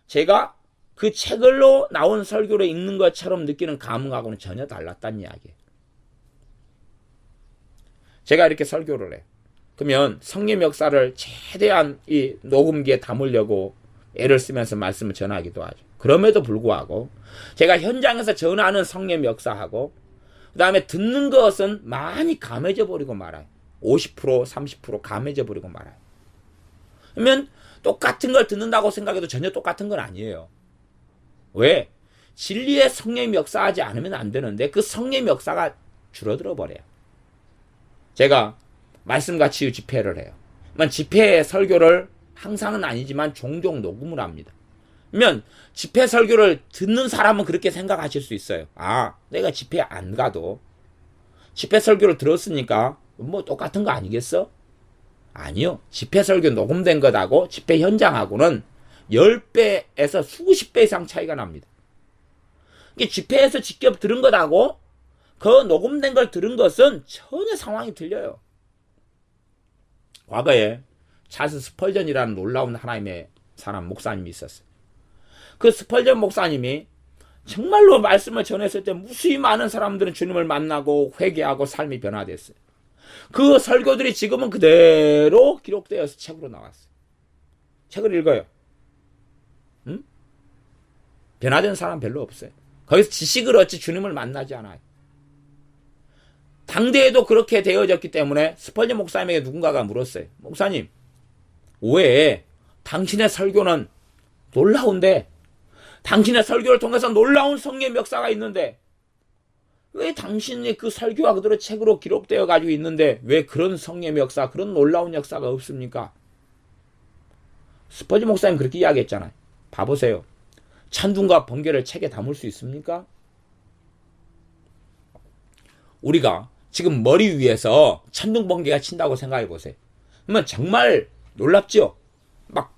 Speaker 1: 제가 그 책으로 나온 설교를 읽는 것처럼 느끼는 감흥하고는 전혀 달랐다는 이야기예요. 제가 이렇게 설교를 해요. 그러면 성령 역사를 최대한 이 녹음기에 담으려고 애를 쓰면서 말씀을 전하기도 하죠. 그럼에도 불구하고 제가 현장에서 전하는 성령 역사하고 그 다음에 듣는 것은 많이 감해져 버리고 말아요. 50%, 30% 감해져 버리고 말아요. 그러면 똑같은 걸 듣는다고 생각해도 전혀 똑같은 건 아니에요. 왜? 진리의 성령이 역사하지 않으면 안 되는데 그 성령의 역사가 줄어들어 버려요. 제가 말씀과 치유 집회를 해요. 집회 설교를 항상은 아니지만 종종 녹음을 합니다. 그러면 집회 설교를 듣는 사람은 그렇게 생각하실 수 있어요. 내가 집회 안 가도 집회 설교를 들었으니까 똑같은 거 아니겠어? 아니요. 집회 설교 녹음된 것하고 집회 현장하고는 10배에서 수십 배 이상 차이가 납니다. 집회에서 직접 들은 것하고 그 녹음된 걸 들은 것은 전혀 상황이 틀려요. 과거에 찰스 스펄전이라는 놀라운 하나님의 사람 목사님이 있었어요. 그 스펄전 목사님이 정말로 말씀을 전했을 때 무수히 많은 사람들은 주님을 만나고 회개하고 삶이 변화됐어요. 그 설교들이 지금은 그대로 기록되어서 책으로 나왔어요. 책을 읽어요. 변화된 사람 별로 없어요. 거기서 지식을 얻지 주님을 만나지 않아요. 당대에도 그렇게 되어졌기 때문에 스펄전 목사님에게 누군가가 물었어요. 목사님, 왜 당신의 설교는 놀라운데 당신의 설교를 통해서 놀라운 성령의 역사가 있는데 왜 당신의 그 설교가 그대로 책으로 기록되어 가지고 있는데 왜 그런 성령의 역사, 그런 놀라운 역사가 없습니까? 스퍼지 목사님 그렇게 이야기했잖아요. 봐보세요. 천둥과 번개를 책에 담을 수 있습니까? 우리가 지금 머리 위에서 천둥 번개가 친다고 생각해 보세요. 그러면 정말 놀랍죠? 막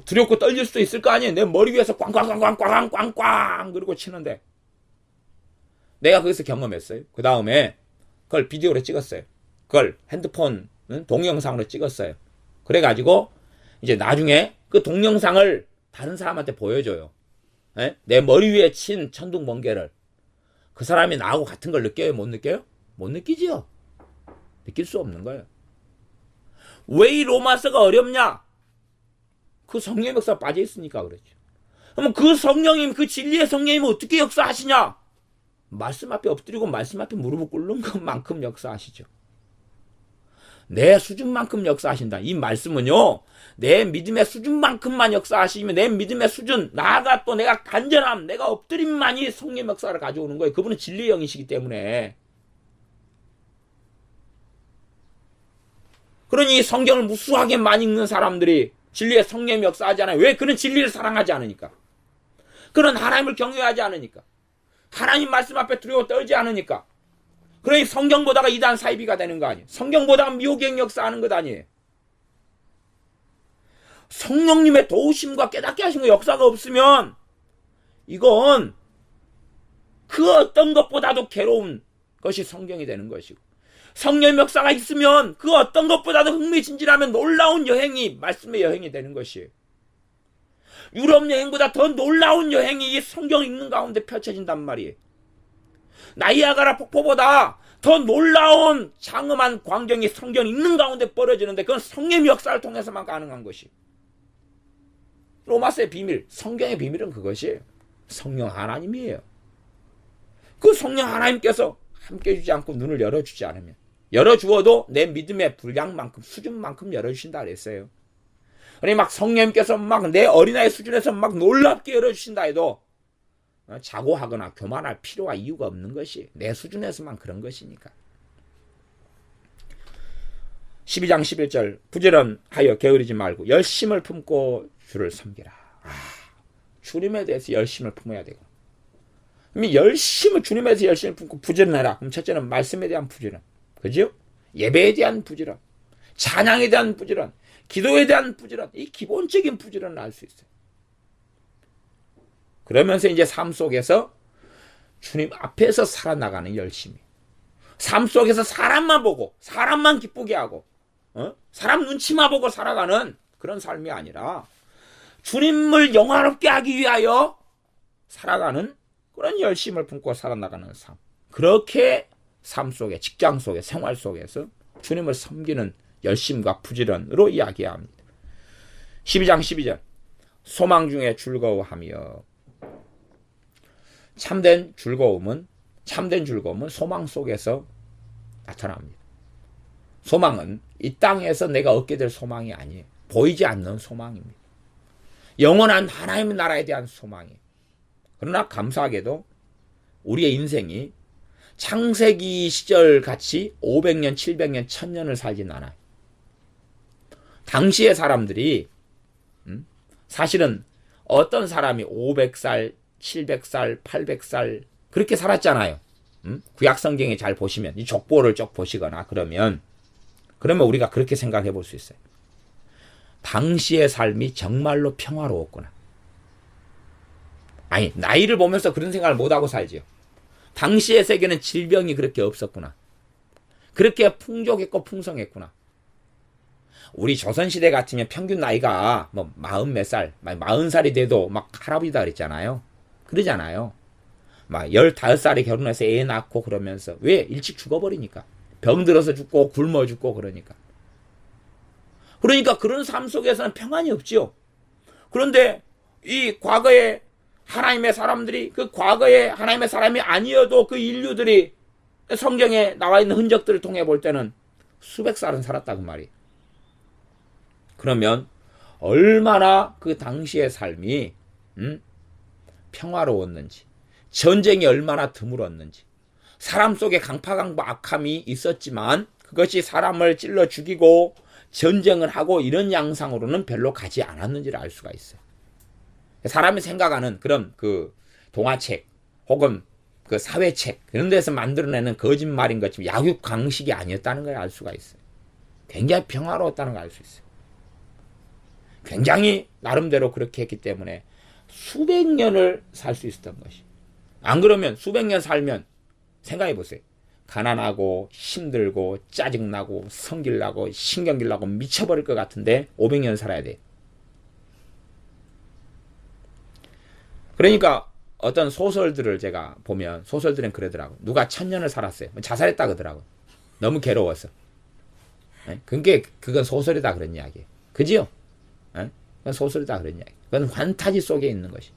Speaker 1: 두렵고 떨릴 수도 있을 거 아니에요. 내 머리 위에서 꽝꽝꽝꽝꽝꽝꽝 그러고 치는데 내가 거기서 경험했어요. 그 다음에 그걸 비디오로 찍었어요. 그걸 핸드폰 동영상으로 찍었어요. 그래가지고 이제 나중에 그 동영상을 다른 사람한테 보여줘요. 에? 내 머리 위에 친 천둥 번개를. 그 사람이 나하고 같은 걸 느껴요? 못 느껴요? 못 느끼지요. 느낄 수 없는 거예요. 왜 이 로마서가 어렵냐? 그 성령의 역사가 빠져있으니까 그렇죠. 그러면 그 성령님, 그 진리의 성령님은 어떻게 역사하시냐? 말씀 앞에 엎드리고 말씀 앞에 무릎을 꿇는 것만큼 역사하시죠. 내 수준만큼 역사하신다. 이 말씀은요, 내 믿음의 수준만큼만 역사하시면 내 믿음의 수준, 나아가 또 내가 간절함, 내가 엎드림만이 성령 역사를 가져오는 거예요. 그분은 진리의 영이시기 때문에. 그러니 성경을 무수하게 많이 읽는 사람들이 진리의 성령이 역사하지 않아요. 왜? 그는 진리를 사랑하지 않으니까. 그는 하나님을 경외하지 않으니까. 하나님 말씀 앞에 두려워 떨지 않으니까. 그러니 성경 보다가 이단 사이비가 되는 거 아니에요. 성경 보다가 미혹행 역사하는 것 아니에요. 성령님의 도우심과 깨닫게 하신 거 역사가 없으면 이건 그 어떤 것보다도 괴로운 것이 성경이 되는 것이고, 성령 역사가 있으면 그 어떤 것보다도 흥미진진하면 놀라운 여행이 말씀의 여행이 되는 것이에요. 유럽 여행보다 더 놀라운 여행이 이 성경 읽는 가운데 펼쳐진단 말이에요. 나이아가라 폭포보다 더 놀라운 장엄한 광경이 성경 읽는 가운데 벌어지는데 그건 성령의 역사를 통해서만 가능한 것이. 로마서의 비밀, 성경의 비밀은 그것이에요. 성령 하나님이에요. 그 성령 하나님께서 함께 해주지 않고 눈을 열어주지 않으면, 열어주어도 내 믿음의 분량만큼, 수준만큼 열어주신다 그랬어요. 그러니 막 성령님께서 막 내 어린아이 수준에서 막 놀랍게 열어주신다 해도 자고하거나 교만할 필요와 이유가 없는 것이 내 수준에서만 그런 것이니까. 12장 11절 부지런하여 게으르지 말고 열심을 품고 주를 섬기라. 주님에 대해서 열심을 품어야 되고, 열심을 주님에 대해서 열심을 품고 부지런해라. 그럼 첫째는 말씀에 대한 부지런, 그죠? 예배에 대한 부지런, 찬양에 대한 부지런, 기도에 대한 부지런, 이 기본적인 부지런을 알 수 있어요. 그러면서 이제 삶 속에서 주님 앞에서 살아나가는 열심이, 삶 속에서 사람만 보고 사람만 기쁘게 하고 사람 눈치만 보고 살아가는 그런 삶이 아니라 주님을 영화롭게 하기 위하여 살아가는 그런 열심을 품고 살아나가는 삶. 그렇게 삶 속에, 직장 속에, 생활 속에서 주님을 섬기는 열심과 부지런으로 이야기합니다. 12장 12절 소망 중에 즐거워하며. 참된 즐거움은 소망 속에서 나타납니다. 소망은 이 땅에서 내가 얻게 될 소망이 아니에요. 보이지 않는 소망입니다. 영원한 하나님의 나라에 대한 소망이에요. 그러나 감사하게도 우리의 인생이 창세기 시절 같이 500년, 700년, 1000년을 살진 않아요. 당시의 사람들이 사실은 어떤 사람이 500살, 700살, 800살 그렇게 살았잖아요. 구약 성경에 잘 보시면 이 족보를 쭉 보시거나 그러면 우리가 그렇게 생각해 볼 수 있어요. 당시의 삶이 정말로 평화로웠구나. 아니, 나이를 보면서 그런 생각을 못하고 살지요. 당시의 세계는 질병이 그렇게 없었구나. 그렇게 풍족했고 풍성했구나. 우리 조선시대 같으면 평균 나이가 뭐 40몇 살, 40살이 돼도 막 할아버지다 그랬잖아요. 그러잖아요. 막 15살에 결혼해서 애 낳고 그러면서. 왜? 일찍 죽어버리니까. 병들어서 죽고 굶어 죽고 그러니까. 그러니까 그런 삶 속에서는 평안이 없지요. 그런데 이 과거에 하나님의 사람들이, 그 과거에 하나님의 사람이 아니어도 그 인류들이 성경에 나와 있는 흔적들을 통해 볼 때는 수백 살은 살았다 그 말이에요. 그러면 얼마나 그 당시의 삶이 평화로웠는지, 전쟁이 얼마나 드물었는지, 사람 속에 강파강파 악함이 있었지만 그것이 사람을 찔러 죽이고 전쟁을 하고 이런 양상으로는 별로 가지 않았는지를 알 수가 있어요. 사람이 생각하는 그런 그 동화책 혹은 그 사회책 그런 데서 만들어내는 거짓말인 것처럼 약육강식이 아니었다는 걸 알 수가 있어요. 굉장히 평화로웠다는 걸 알 수 있어요. 굉장히 나름대로 그렇게 했기 때문에 수백 년을 살 수 있었던 것이. 안 그러면 수백 년 살면 생각해 보세요. 가난하고 힘들고 짜증나고 성질나고 신경질나고 미쳐버릴 것 같은데 500년 살아야 돼. 그러니까 어떤 소설들을 제가 보면 소설들은 그러더라고. 누가 1000년을 살았어요. 자살했다 그러더라고. 너무 괴로워서. 그건 소설이다 그런 이야기예요. 그지요? 그건 소설이다 그런 이야기. 그건 환타지 속에 있는 것이.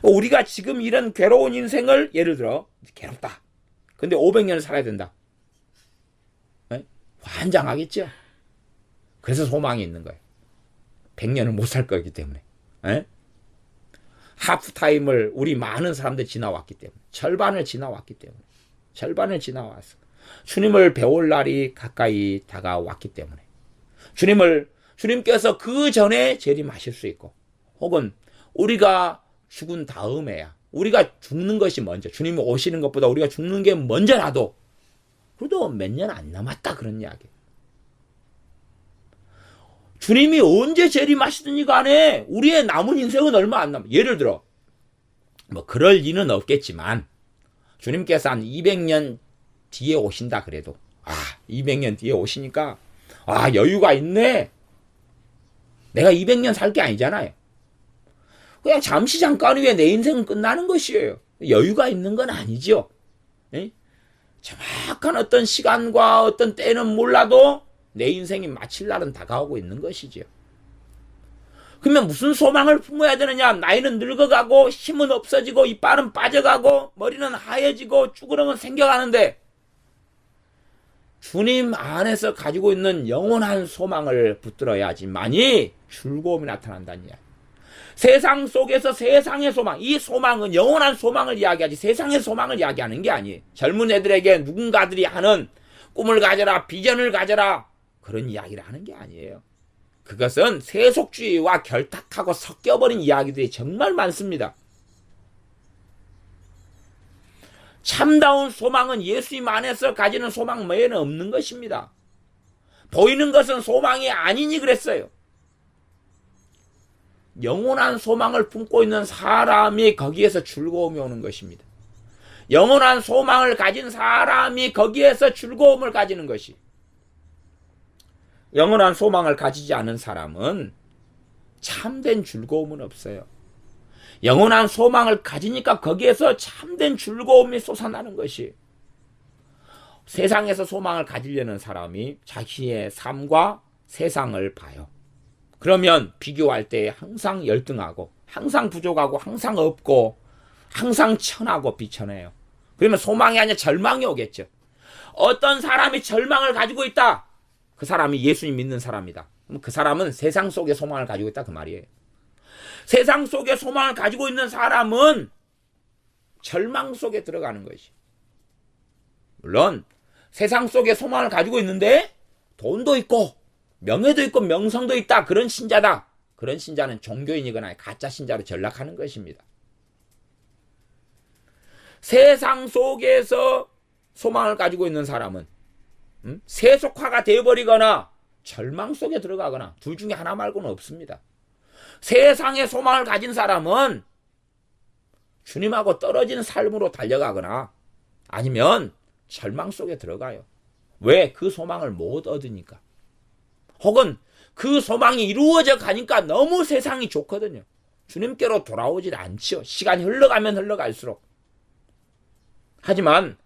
Speaker 1: 우리가 지금 이런 괴로운 인생을 예를 들어 괴롭다. 근데 500년을 살아야 된다. 환장하겠죠? 그래서 소망이 있는 거예요. 100년을 못 살 거기 때문에. 하프타임을 우리 많은 사람들이 지나왔기 때문에. 절반을 지나왔기 때문에. 절반을 지나왔어. 주님을 배울 날이 가까이 다가왔기 때문에. 주님께서 그 전에 재림하실 수 있고, 혹은 우리가 죽은 다음에야, 우리가 죽는 것이 먼저, 주님이 오시는 것보다 우리가 죽는 게 먼저라도, 그래도 몇 년 안 남았다, 그런 이야기. 주님이 언제 재림하시든지 간에 우리의 남은 인생은 얼마 안 남아. 예를 들어, 뭐, 그럴 리는 없겠지만, 주님께서 한 200년 뒤에 오신다 그래도, 200년 뒤에 오시니까, 여유가 있네. 내가 200년 살 게 아니잖아요. 그냥 잠시 잠깐 후에 내 인생은 끝나는 것이에요. 여유가 있는 건 아니죠. 정확한 어떤 시간과 어떤 때는 몰라도 내 인생이 마칠 날은 다가오고 있는 것이죠. 그러면 무슨 소망을 품어야 되느냐? 나이는 늙어가고 힘은 없어지고 이빨은 빠져가고 머리는 하얘지고 쭈그러면 생겨가는데 주님 안에서 가지고 있는 영원한 소망을 붙들어야지만이 즐거움이 나타난다는 이야기. 세상 속에서 세상의 소망, 이 소망은 영원한 소망을 이야기하지 세상의 소망을 이야기하는 게 아니에요. 젊은 애들에게 누군가들이 하는 꿈을 가져라, 비전을 가져라 그런 이야기를 하는 게 아니에요. 그것은 세속주의와 결탁하고 섞여버린 이야기들이 정말 많습니다. 참다운 소망은 예수님 안에서 가지는 소망 외에는 없는 것입니다. 보이는 것은 소망이 아니니 그랬어요. 영원한 소망을 품고 있는 사람이 거기에서 즐거움이 오는 것입니다. 영원한 소망을 가진 사람이 거기에서 즐거움을 가지는 것이. 영원한 소망을 가지지 않은 사람은 참된 즐거움은 없어요. 영원한 소망을 가지니까 거기에서 참된 즐거움이 솟아나는 것이. 세상에서 소망을 가지려는 사람이 자기의 삶과 세상을 봐요. 그러면 비교할 때 항상 열등하고 항상 부족하고 항상 없고 항상 천하고 비천해요. 그러면 소망이 아니라 절망이 오겠죠. 어떤 사람이 절망을 가지고 있다. 그 사람이 예수님 믿는 사람이다. 그럼 그 사람은 세상 속에 소망을 가지고 있다 그 말이에요. 세상 속에 소망을 가지고 있는 사람은 절망 속에 들어가는 것이. 물론 세상 속에 소망을 가지고 있는데 돈도 있고 명예도 있고 명성도 있다. 그런 신자다. 그런 신자는 종교인이거나 가짜 신자로 전락하는 것입니다. 세상 속에서 소망을 가지고 있는 사람은 세속화가 되어버리거나 절망 속에 들어가거나 둘 중에 하나 말고는 없습니다. 세상의 소망을 가진 사람은 주님하고 떨어진 삶으로 달려가거나 아니면 절망 속에 들어가요. 왜? 그 소망을 못 얻으니까. 혹은 그 소망이 이루어져 가니까 너무 세상이 좋거든요. 주님께로 돌아오질 않죠. 시간이 흘러가면 흘러갈수록. 하지만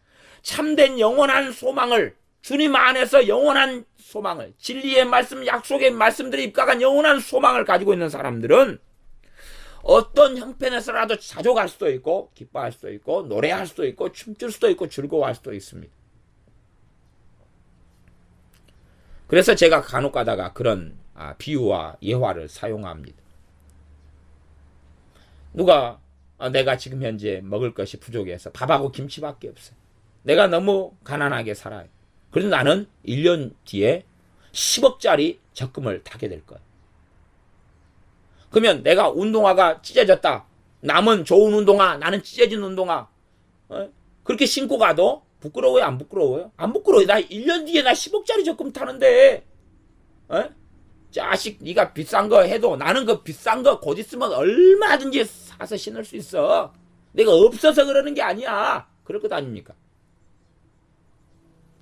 Speaker 1: 참된 영원한 소망을 주님 안에서 영원한 소망을 진리의 말씀, 약속의 말씀들이 입각한 영원한 소망을 가지고 있는 사람들은 어떤 형편에서라도 자족할 수도 있고 기뻐할 수도 있고 노래할 수도 있고 춤출 수도 있고 즐거워할 수도 있습니다. 그래서 제가 간혹 가다가 그런 비유와 예화를 사용합니다. 누가 내가 지금 현재 먹을 것이 부족해서 밥하고 김치밖에 없어요. 내가 너무 가난하게 살아요. 그래서 나는 1년 뒤에 10억짜리 적금을 타게 될 거야. 그러면 내가 운동화가 찢어졌다. 남은 좋은 운동화, 나는 찢어진 운동화. 그렇게 신고 가도 부끄러워요? 안 부끄러워요? 안 부끄러워요. 나 1년 뒤에 나 10억짜리 적금 타는데. 자식, 네가 비싼 거 해도 나는 그 비싼 거 곧 있으면 얼마든지 사서 신을 수 있어. 내가 없어서 그러는 게 아니야. 그럴 것 아닙니까?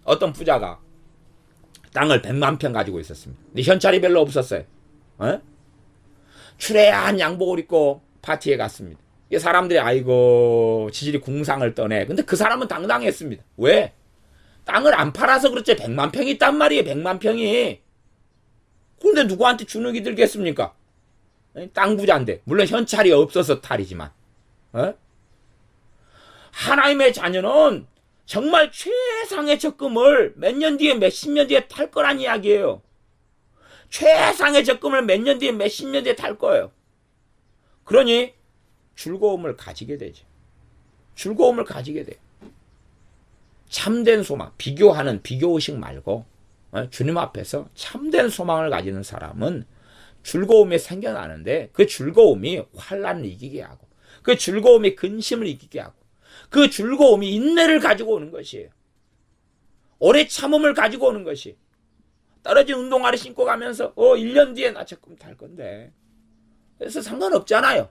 Speaker 1: 어떤 부자가 땅을 100만 평 가지고 있었습니다. 근데 현찰이 별로 없었어요. 추레한 양복을 입고 파티에 갔습니다. 사람들이 아이고 지질이 궁상을 떠네. 근데 그 사람은 당당했습니다. 왜? 땅을 안 팔아서 그렇지 100만 평이 있단 말이에요. 100만 평이. 근데 누구한테 주눅이 들겠습니까? 땅 부자인데. 물론 현찰이 없어서 탈이지만. 하나님의 자녀는 정말 최상의 적금을 몇 년 뒤에 몇십 년 뒤에 탈 거란 이야기예요. 최상의 적금을 몇 년 뒤에 몇십 년 뒤에 탈 거예요. 그러니 즐거움을 가지게 되죠. 즐거움을 가지게 돼요. 참된 소망, 비교하는 비교의식 말고 주님 앞에서 참된 소망을 가지는 사람은 즐거움이 생겨나는데 그 즐거움이 환난을 이기게 하고 그 즐거움이 근심을 이기게 하고 그 즐거움이 인내를 가지고 오는 것이에요. 오래 참음을 가지고 오는 것이. 떨어진 운동화를 신고 가면서 1년 뒤에 나 적금 탈 건데. 그래서 상관없잖아요.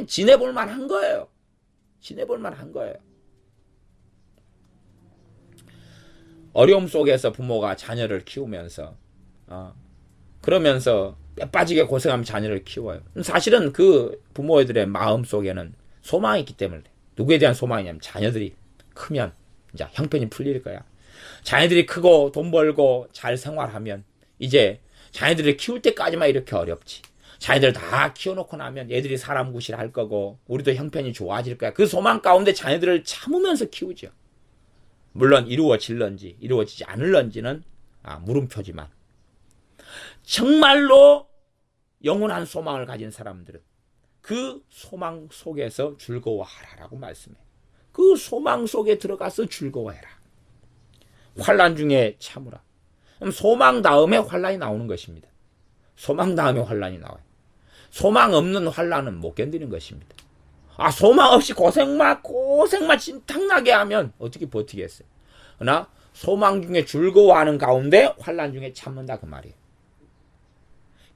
Speaker 1: 지내볼 만한 거예요. 지내볼 만한 거예요. 어려움 속에서 부모가 자녀를 키우면서 그러면서 빼빠지게 고생하면 자녀를 키워요. 사실은 그 부모들의 마음 속에는 소망이 있기 때문에. 누구에 대한 소망이냐면 자녀들이 크면 이제 형편이 풀릴 거야. 자녀들이 크고 돈 벌고 잘 생활하면 이제 자녀들을 키울 때까지만 이렇게 어렵지. 자녀들 다 키워놓고 나면 얘들이 사람 구실할 거고 우리도 형편이 좋아질 거야. 그 소망 가운데 자녀들을 참으면서 키우죠. 물론 이루어질런지 이루어지지 않을런지는 물음표지만 정말로 영원한 소망을 가진 사람들은 그 소망 속에서 즐거워하라라고 말씀해요. 그 소망 속에 들어가서 즐거워해라. 환난 중에 참으라. 그럼 소망 다음에 환난이 나오는 것입니다. 소망 다음에 환난이 나와요. 소망 없는 환난은 못 견디는 것입니다. 소망 없이 고생만 진탕나게 하면 어떻게 버티겠어요? 그러나 소망 중에 즐거워하는 가운데 환난 중에 참는다 그 말이에요.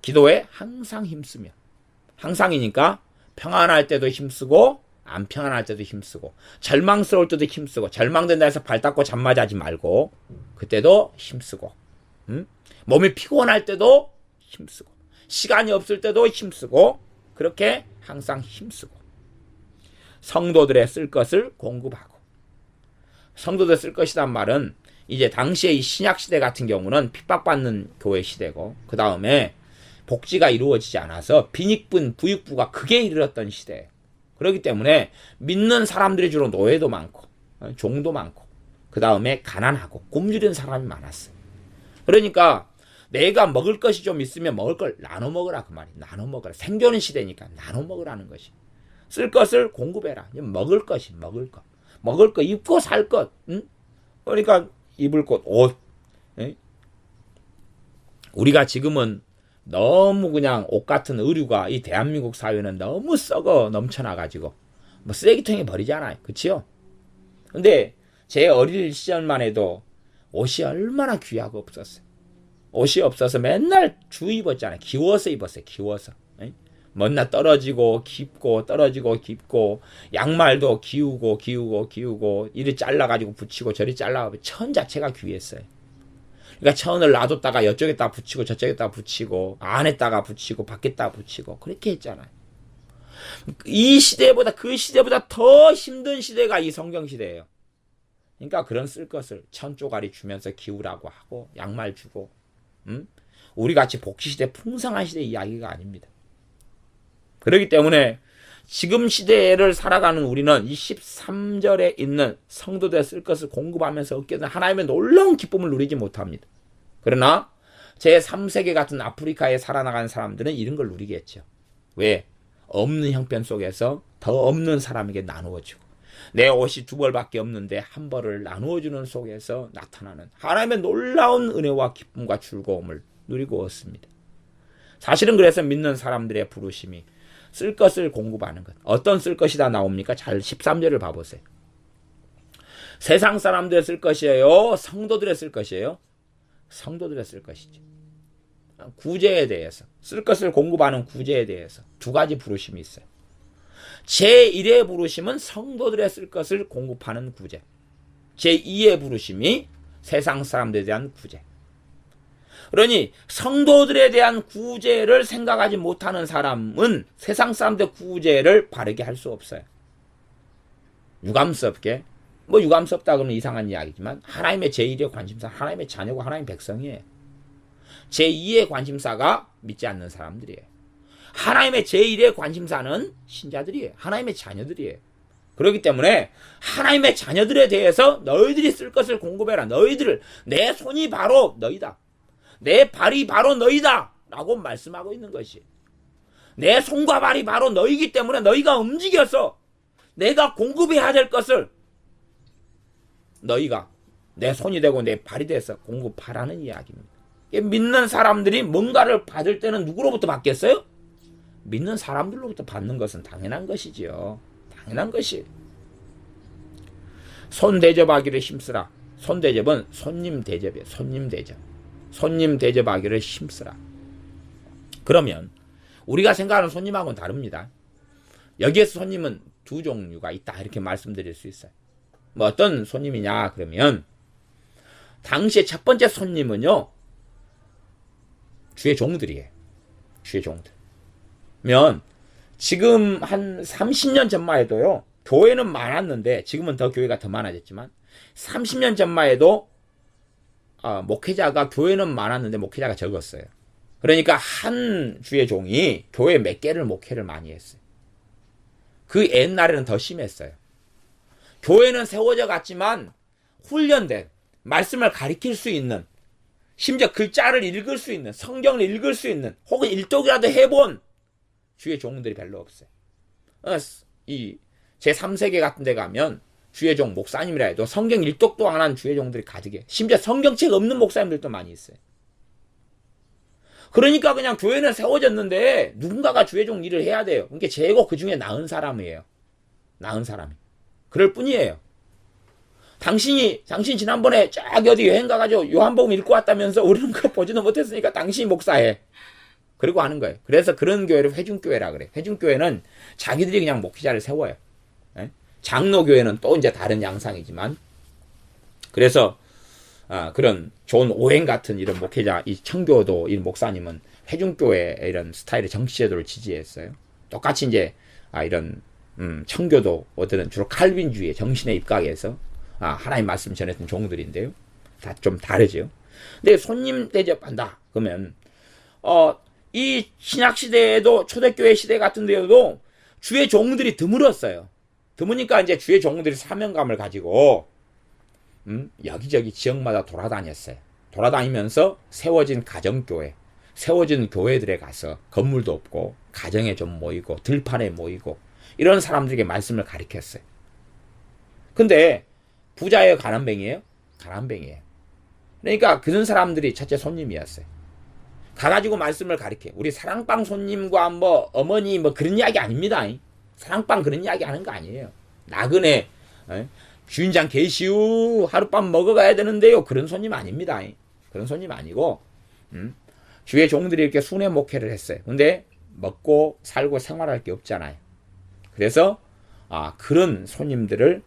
Speaker 1: 기도에 항상 힘쓰며 항상이니까 평안할 때도 힘쓰고 안 평안할 때도 힘쓰고 절망스러울 때도 힘쓰고 절망된다 해서 발 닦고 잠만 자지 말고 그때도 힘쓰고 몸이 피곤할 때도 힘쓰고 시간이 없을 때도 힘쓰고 그렇게 항상 힘쓰고 성도들의 쓸 것을 공급하고 성도들 쓸 것이란 말은 이제 당시의 이 신약시대 같은 경우는 핍박받는 교회 시대고 그 다음에 복지가 이루어지지 않아서 빈익분 부익부가 극에 이르렀던 시대예요. 그렇기 때문에 믿는 사람들이 주로 노예도 많고 종도 많고 그 다음에 가난하고 굶주린 사람이 많았어요. 그러니까 내가 먹을 것이 좀 있으면 먹을 걸 나눠 먹으라 그 말이. 나눠 먹으라. 생존 시대니까 나눠 먹으라는 것이. 쓸 것을 공급해라. 먹을 것이 먹을 것. 먹을 것 입고 살 것. 응? 그러니까 입을 것 옷. 응? 우리가 지금은 너무 그냥 옷 같은 의류가 이 대한민국 사회는 너무 썩어 넘쳐나가지고 뭐 쓰레기통에 버리잖아요. 그치요? 근데 제 어릴 시절만 해도 옷이 얼마나 귀하고 없었어요. 옷이 없어서 맨날 주 입었잖아요. 기워서 입었어요. 기워서. 먼날 떨어지고 깊고 떨어지고 깊고 양말도 기우고 이리 잘라가지고 붙이고 저리 잘라가지고 천 자체가 귀했어요. 그러니까 천을 놔뒀다가 이쪽에다 붙이고 저쪽에다 붙이고 안에다가 붙이고 밖에다가 붙이고 그렇게 했잖아요. 이 시대보다 그 시대보다 더 힘든 시대가 이 성경 시대예요. 그러니까 그런 쓸 것을 천 쪼가리 주면서 기우라고 하고 양말 주고 우리같이 복지시대 풍성한 시대 이야기가 아닙니다. 그렇기 때문에 지금 시대를 살아가는 우리는 이 13절에 있는 성도들의 쓸 것을 공급하면서 얻게 된 하나님의 놀라운 기쁨을 누리지 못합니다. 그러나 제3세계 같은 아프리카에 살아나가는 사람들은 이런 걸 누리겠죠. 왜? 없는 형편 속에서 더 없는 사람에게 나누어지고 내 옷이 두 벌밖에 없는데 한 벌을 나누어주는 속에서 나타나는 하나님의 놀라운 은혜와 기쁨과 즐거움을 누리고 있습니다. 사실은 그래서 믿는 사람들의 부르심이 쓸 것을 공급하는 것. 어떤 쓸 것이다 나옵니까? 잘 13절을 봐보세요. 세상 사람들의 쓸 것이에요? 성도들의 쓸 것이에요? 성도들의 쓸 것이죠. 구제에 대해서, 쓸 것을 공급하는 구제에 대해서 두 가지 부르심이 있어요. 제1의 부르심은 성도들의 쓸 것을 공급하는 구제. 제2의 부르심이 세상 사람들에 대한 구제. 그러니 성도들에 대한 구제를 생각하지 못하는 사람은 세상 사람들의 구제를 바르게 할 수 없어요. 유감스럽게, 유감스럽다 그러면 이상한 이야기지만 하나님의 제1의 관심사, 하나님의 자녀고 하나님의 백성이에요. 제2의 관심사가 믿지 않는 사람들이에요. 하나님의 제1의 관심사는 신자들이에요. 하나님의 자녀들이에요. 그렇기 때문에 하나님의 자녀들에 대해서 너희들이 쓸 것을 공급해라. 내 손이 바로 너희다. 내 발이 바로 너희다. 라고 말씀하고 있는 것이. 내 손과 발이 바로 너희기 때문에 너희가 움직여서 내가 공급해야 될 것을 너희가 내 손이 되고 내 발이 돼서 공급하라는 이야기입니다. 믿는 사람들이 뭔가를 받을 때는 누구로부터 받겠어요? 믿는 사람들로부터 받는 것은 당연한 것이지요. 당연한 것이. 손 대접하기를 힘쓰라. 손 대접은 손님 대접이에요. 손님 대접. 손님 대접하기를 힘쓰라. 그러면 우리가 생각하는 손님하고는 다릅니다. 여기에서 손님은 두 종류가 있다 이렇게 말씀드릴 수 있어요. 어떤 손님이냐 그러면 당시에 첫 번째 손님은요 주의 종들이에요. 주의 종들. 지금 한 30년 전만 해도요 교회는 많았는데 지금은 더 교회가 더 많아졌지만 30년 전만 해도 목회자가 교회는 많았는데 목회자가 적었어요. 그러니까 한 주의 종이 교회 몇 개를 목회를 많이 했어요. 그 옛날에는 더 심했어요. 교회는 세워져 갔지만 훈련된 말씀을 가리킬 수 있는 심지어 글자를 읽을 수 있는 성경을 읽을 수 있는 혹은 일독이라도 해본 주의 종들이 별로 없어요. 이 제3세계 같은 데 가면 주의 종 목사님이라 해도 성경 일독도 안 한 주의 종들이 가득해. 심지어 성경책 없는 목사님들도 많이 있어요. 그러니까 그냥 교회는 세워졌는데 누군가가 주의 종 일을 해야 돼요. 그러니까 제고 그 중에 나은 사람이에요. 나은 사람이. 그럴 뿐이에요. 당신 지난번에 쫙 어디 여행 가가지고 요한복음 읽고 왔다면서 우리는 그거 보지도 못했으니까 당신이 목사해. 그리고 하는 거예요. 그래서 그런 교회를 회중교회라 그래. 회중교회는 자기들이 그냥 목회자를 세워요. 장로교회는 또 이제 다른 양상이지만 그래서 그런 좋은 오행 같은 이런 목회자, 이 청교도 이 목사님은 회중교회 이런 스타일의 정치제도를 지지했어요. 똑같이 이제 이런 청교도들은 주로 칼빈주의 정신에 입각해서 하나님 말씀 전했던 종들인데요. 다 좀 다르죠. 근데 손님 대접한다. 그러면 이 신약 시대에도 초대교회 시대 같은 데에도 주의 종들이 드물었어요. 드무니까 이제 주의 종들이 사명감을 가지고 여기저기 지역마다 돌아다녔어요. 돌아다니면서 세워진 가정교회, 세워진 교회들에 가서 건물도 없고 가정에 좀 모이고 들판에 모이고 이런 사람들에게 말씀을 가르쳤어요. 근데 부자예요? 가난뱅이에요? 가난뱅이에요. 그러니까 그런 사람들이 첫째 손님이었어요. 가가지고 말씀을 가르쳐. 우리 사랑방 손님과 어머니 그런 이야기 아닙니다. 사랑방 그런 이야기 하는 거 아니에요. 나그네 주인장 계시우 하룻밤 먹어가야 되는데요. 그런 손님 아닙니다. 그런 손님 아니고 주의 종들이 이렇게 순회 목회를 했어요. 근데 먹고 살고 생활할 게 없잖아요. 그래서 그런 손님들을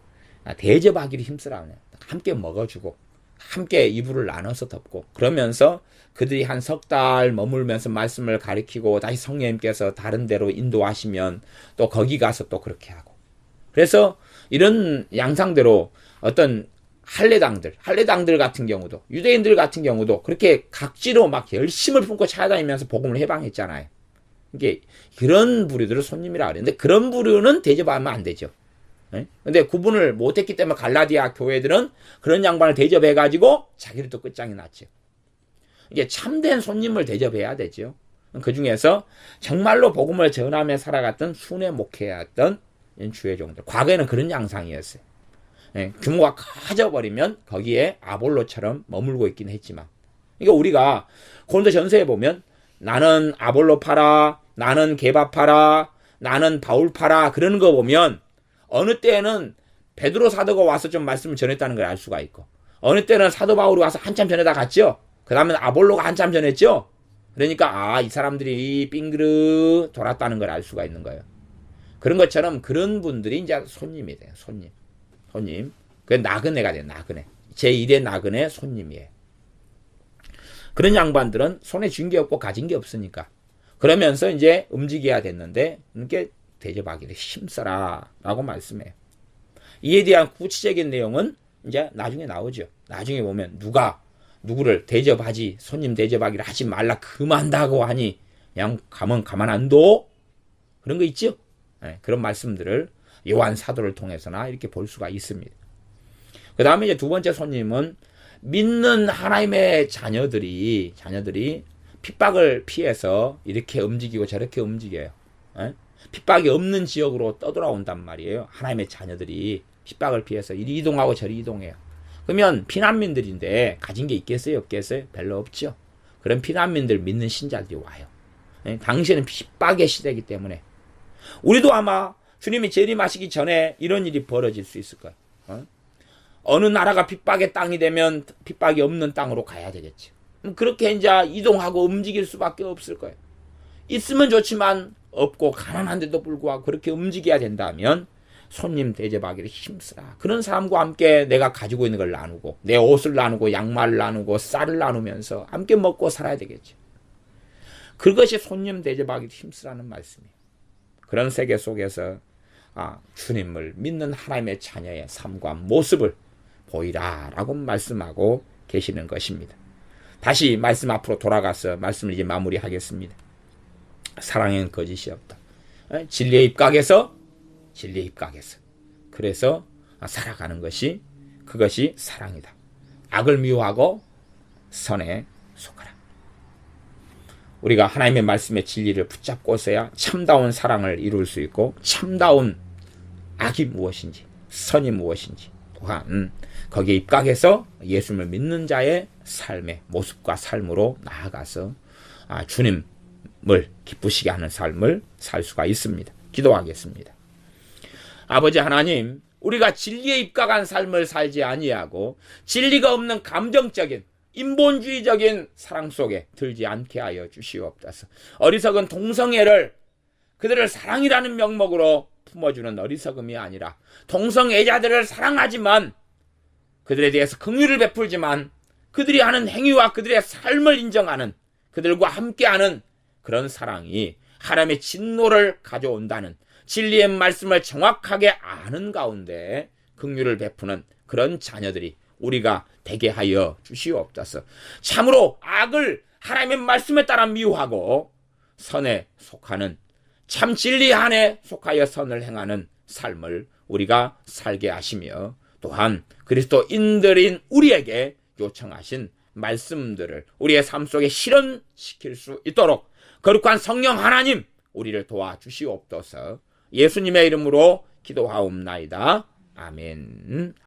Speaker 1: 대접하기를 힘쓰라. 함께 먹어주고 함께 이불을 나눠서 덮고 그러면서 그들이 한 석 달 머물면서 말씀을 가리키고 다시 성령님께서 다른 데로 인도하시면 또 거기 가서 또 그렇게 하고 그래서 이런 양상대로 어떤 할례당들 같은 경우도 유대인들 같은 경우도 그렇게 각지로 막 열심을 품고 찾아다니면서 복음을 해방했잖아요. 이게 그런 부류들을 손님이라 그랬는데 그런 부류는 대접하면 안 되죠. 근데 구분을 못했기 때문에 갈라디아 교회들은 그런 양반을 대접해가지고 자기를 또 끝장이 났죠. 이게 참된 손님을 대접해야 되죠. 그 중에서 정말로 복음을 전하며 살아갔던 순회 목회였던 주의 종들. 과거에는 그런 양상이었어요. 예, 규모가 커져버리면 거기에 아볼로처럼 머물고 있긴 했지만, 그러니까 우리가 고린도 전서에 보면 나는 아볼로 파라, 나는 게바 파라, 나는 바울 파라 그러는 거 보면 어느 때에는 베드로 사도가 와서 좀 말씀을 전했다는 걸 알 수가 있고, 어느 때는 사도 바울이 와서 한참 전에다 갔죠. 그 다음에 아볼로가 한참 전했죠. 그러니까 이 사람들이 빙그르 돌았다는 걸 알 수가 있는 거예요. 그런 것처럼 그런 분들이 이제 손님이 돼요. 손님. 그 나그네가 돼요. 나그네. 제1의 나그네 손님이에요. 그런 양반들은 손에 쥔 게 없고 가진 게 없으니까. 그러면서 이제 움직여야 됐는데, 이렇게 대접하기를 힘써라 라고 말씀해요. 이에 대한 구체적인 내용은 이제 나중에 나오죠. 나중에 보면 누구를 대접하지, 손님 대접하기를 하지 말라 금한다고 하니 그냥 가면 가만 안 둬? 그런 거 있죠? 네, 그런 말씀들을 요한 사도를 통해서나 이렇게 볼 수가 있습니다. 그 다음에 이제 두 번째 손님은 믿는 하나님의 자녀들이 핍박을 피해서 이렇게 움직이고 저렇게 움직여요. 네? 핍박이 없는 지역으로 떠돌아온단 말이에요. 하나님의 자녀들이 핍박을 피해서 이리 이동하고 저리 이동해요. 그러면 피난민들인데 가진 게 있겠어요? 없겠어요? 별로 없죠. 그런 피난민들 믿는 신자들이 와요. 네? 당시에는 핍박의 시대이기 때문에 우리도 아마 주님이 재림하시기 전에 이런 일이 벌어질 수 있을 거예요. 어느 나라가 핍박의 땅이 되면 핍박이 없는 땅으로 가야 되겠죠. 그렇게 이제 이동하고 움직일 수밖에 없을 거예요. 있으면 좋지만 없고 가난한데도 불구하고 그렇게 움직여야 된다면 손님 대접하기를 힘쓰라. 그런 사람과 함께 내가 가지고 있는 걸 나누고 내 옷을 나누고 양말을 나누고 쌀을 나누면서 함께 먹고 살아야 되겠죠. 그것이 손님 대접하기를 힘쓰라는 말씀이에요. 그런 세계 속에서 주님을 믿는 하나님의 자녀의 삶과 모습을 보이라 라고 말씀하고 계시는 것입니다. 다시 말씀 앞으로 돌아가서 말씀을 이제 마무리하겠습니다. 사랑에는 거짓이 없다. 진리의 입각에서 그래서 살아가는 것이 그것이 사랑이다. 악을 미워하고 선에 속하라. 우리가 하나님의 말씀의 진리를 붙잡고서야 참다운 사랑을 이룰 수 있고 참다운 악이 무엇인지 선이 무엇인지 또한 거기에 입각해서 예수님을 믿는 자의 삶의 모습과 삶으로 나아가서 주님을 기쁘시게 하는 삶을 살 수가 있습니다. 기도하겠습니다. 아버지 하나님, 우리가 진리에 입각한 삶을 살지 아니하고 진리가 없는 감정적인 인본주의적인 사랑 속에 들지 않게 하여 주시옵소서. 어리석은 동성애를 그들을 사랑이라는 명목으로 품어주는 어리석음이 아니라 동성애자들을 사랑하지만 그들에 대해서 긍휼을 베풀지만 그들이 하는 행위와 그들의 삶을 인정하는 그들과 함께하는 그런 사랑이 하나님의 진노를 가져온다는 진리의 말씀을 정확하게 아는 가운데 긍휼을 베푸는 그런 자녀들이 우리가 되게 하여 주시옵소서. 참으로 악을 하나님의 말씀에 따라 미워하고 선에 속하는 참 진리 안에 속하여 선을 행하는 삶을 우리가 살게 하시며 또한 그리스도인들인 우리에게 요청하신 말씀들을 우리의 삶 속에 실현시킬 수 있도록 거룩한 성령 하나님 우리를 도와주시옵소서. 예수님의 이름으로 기도하옵나이다. 아멘.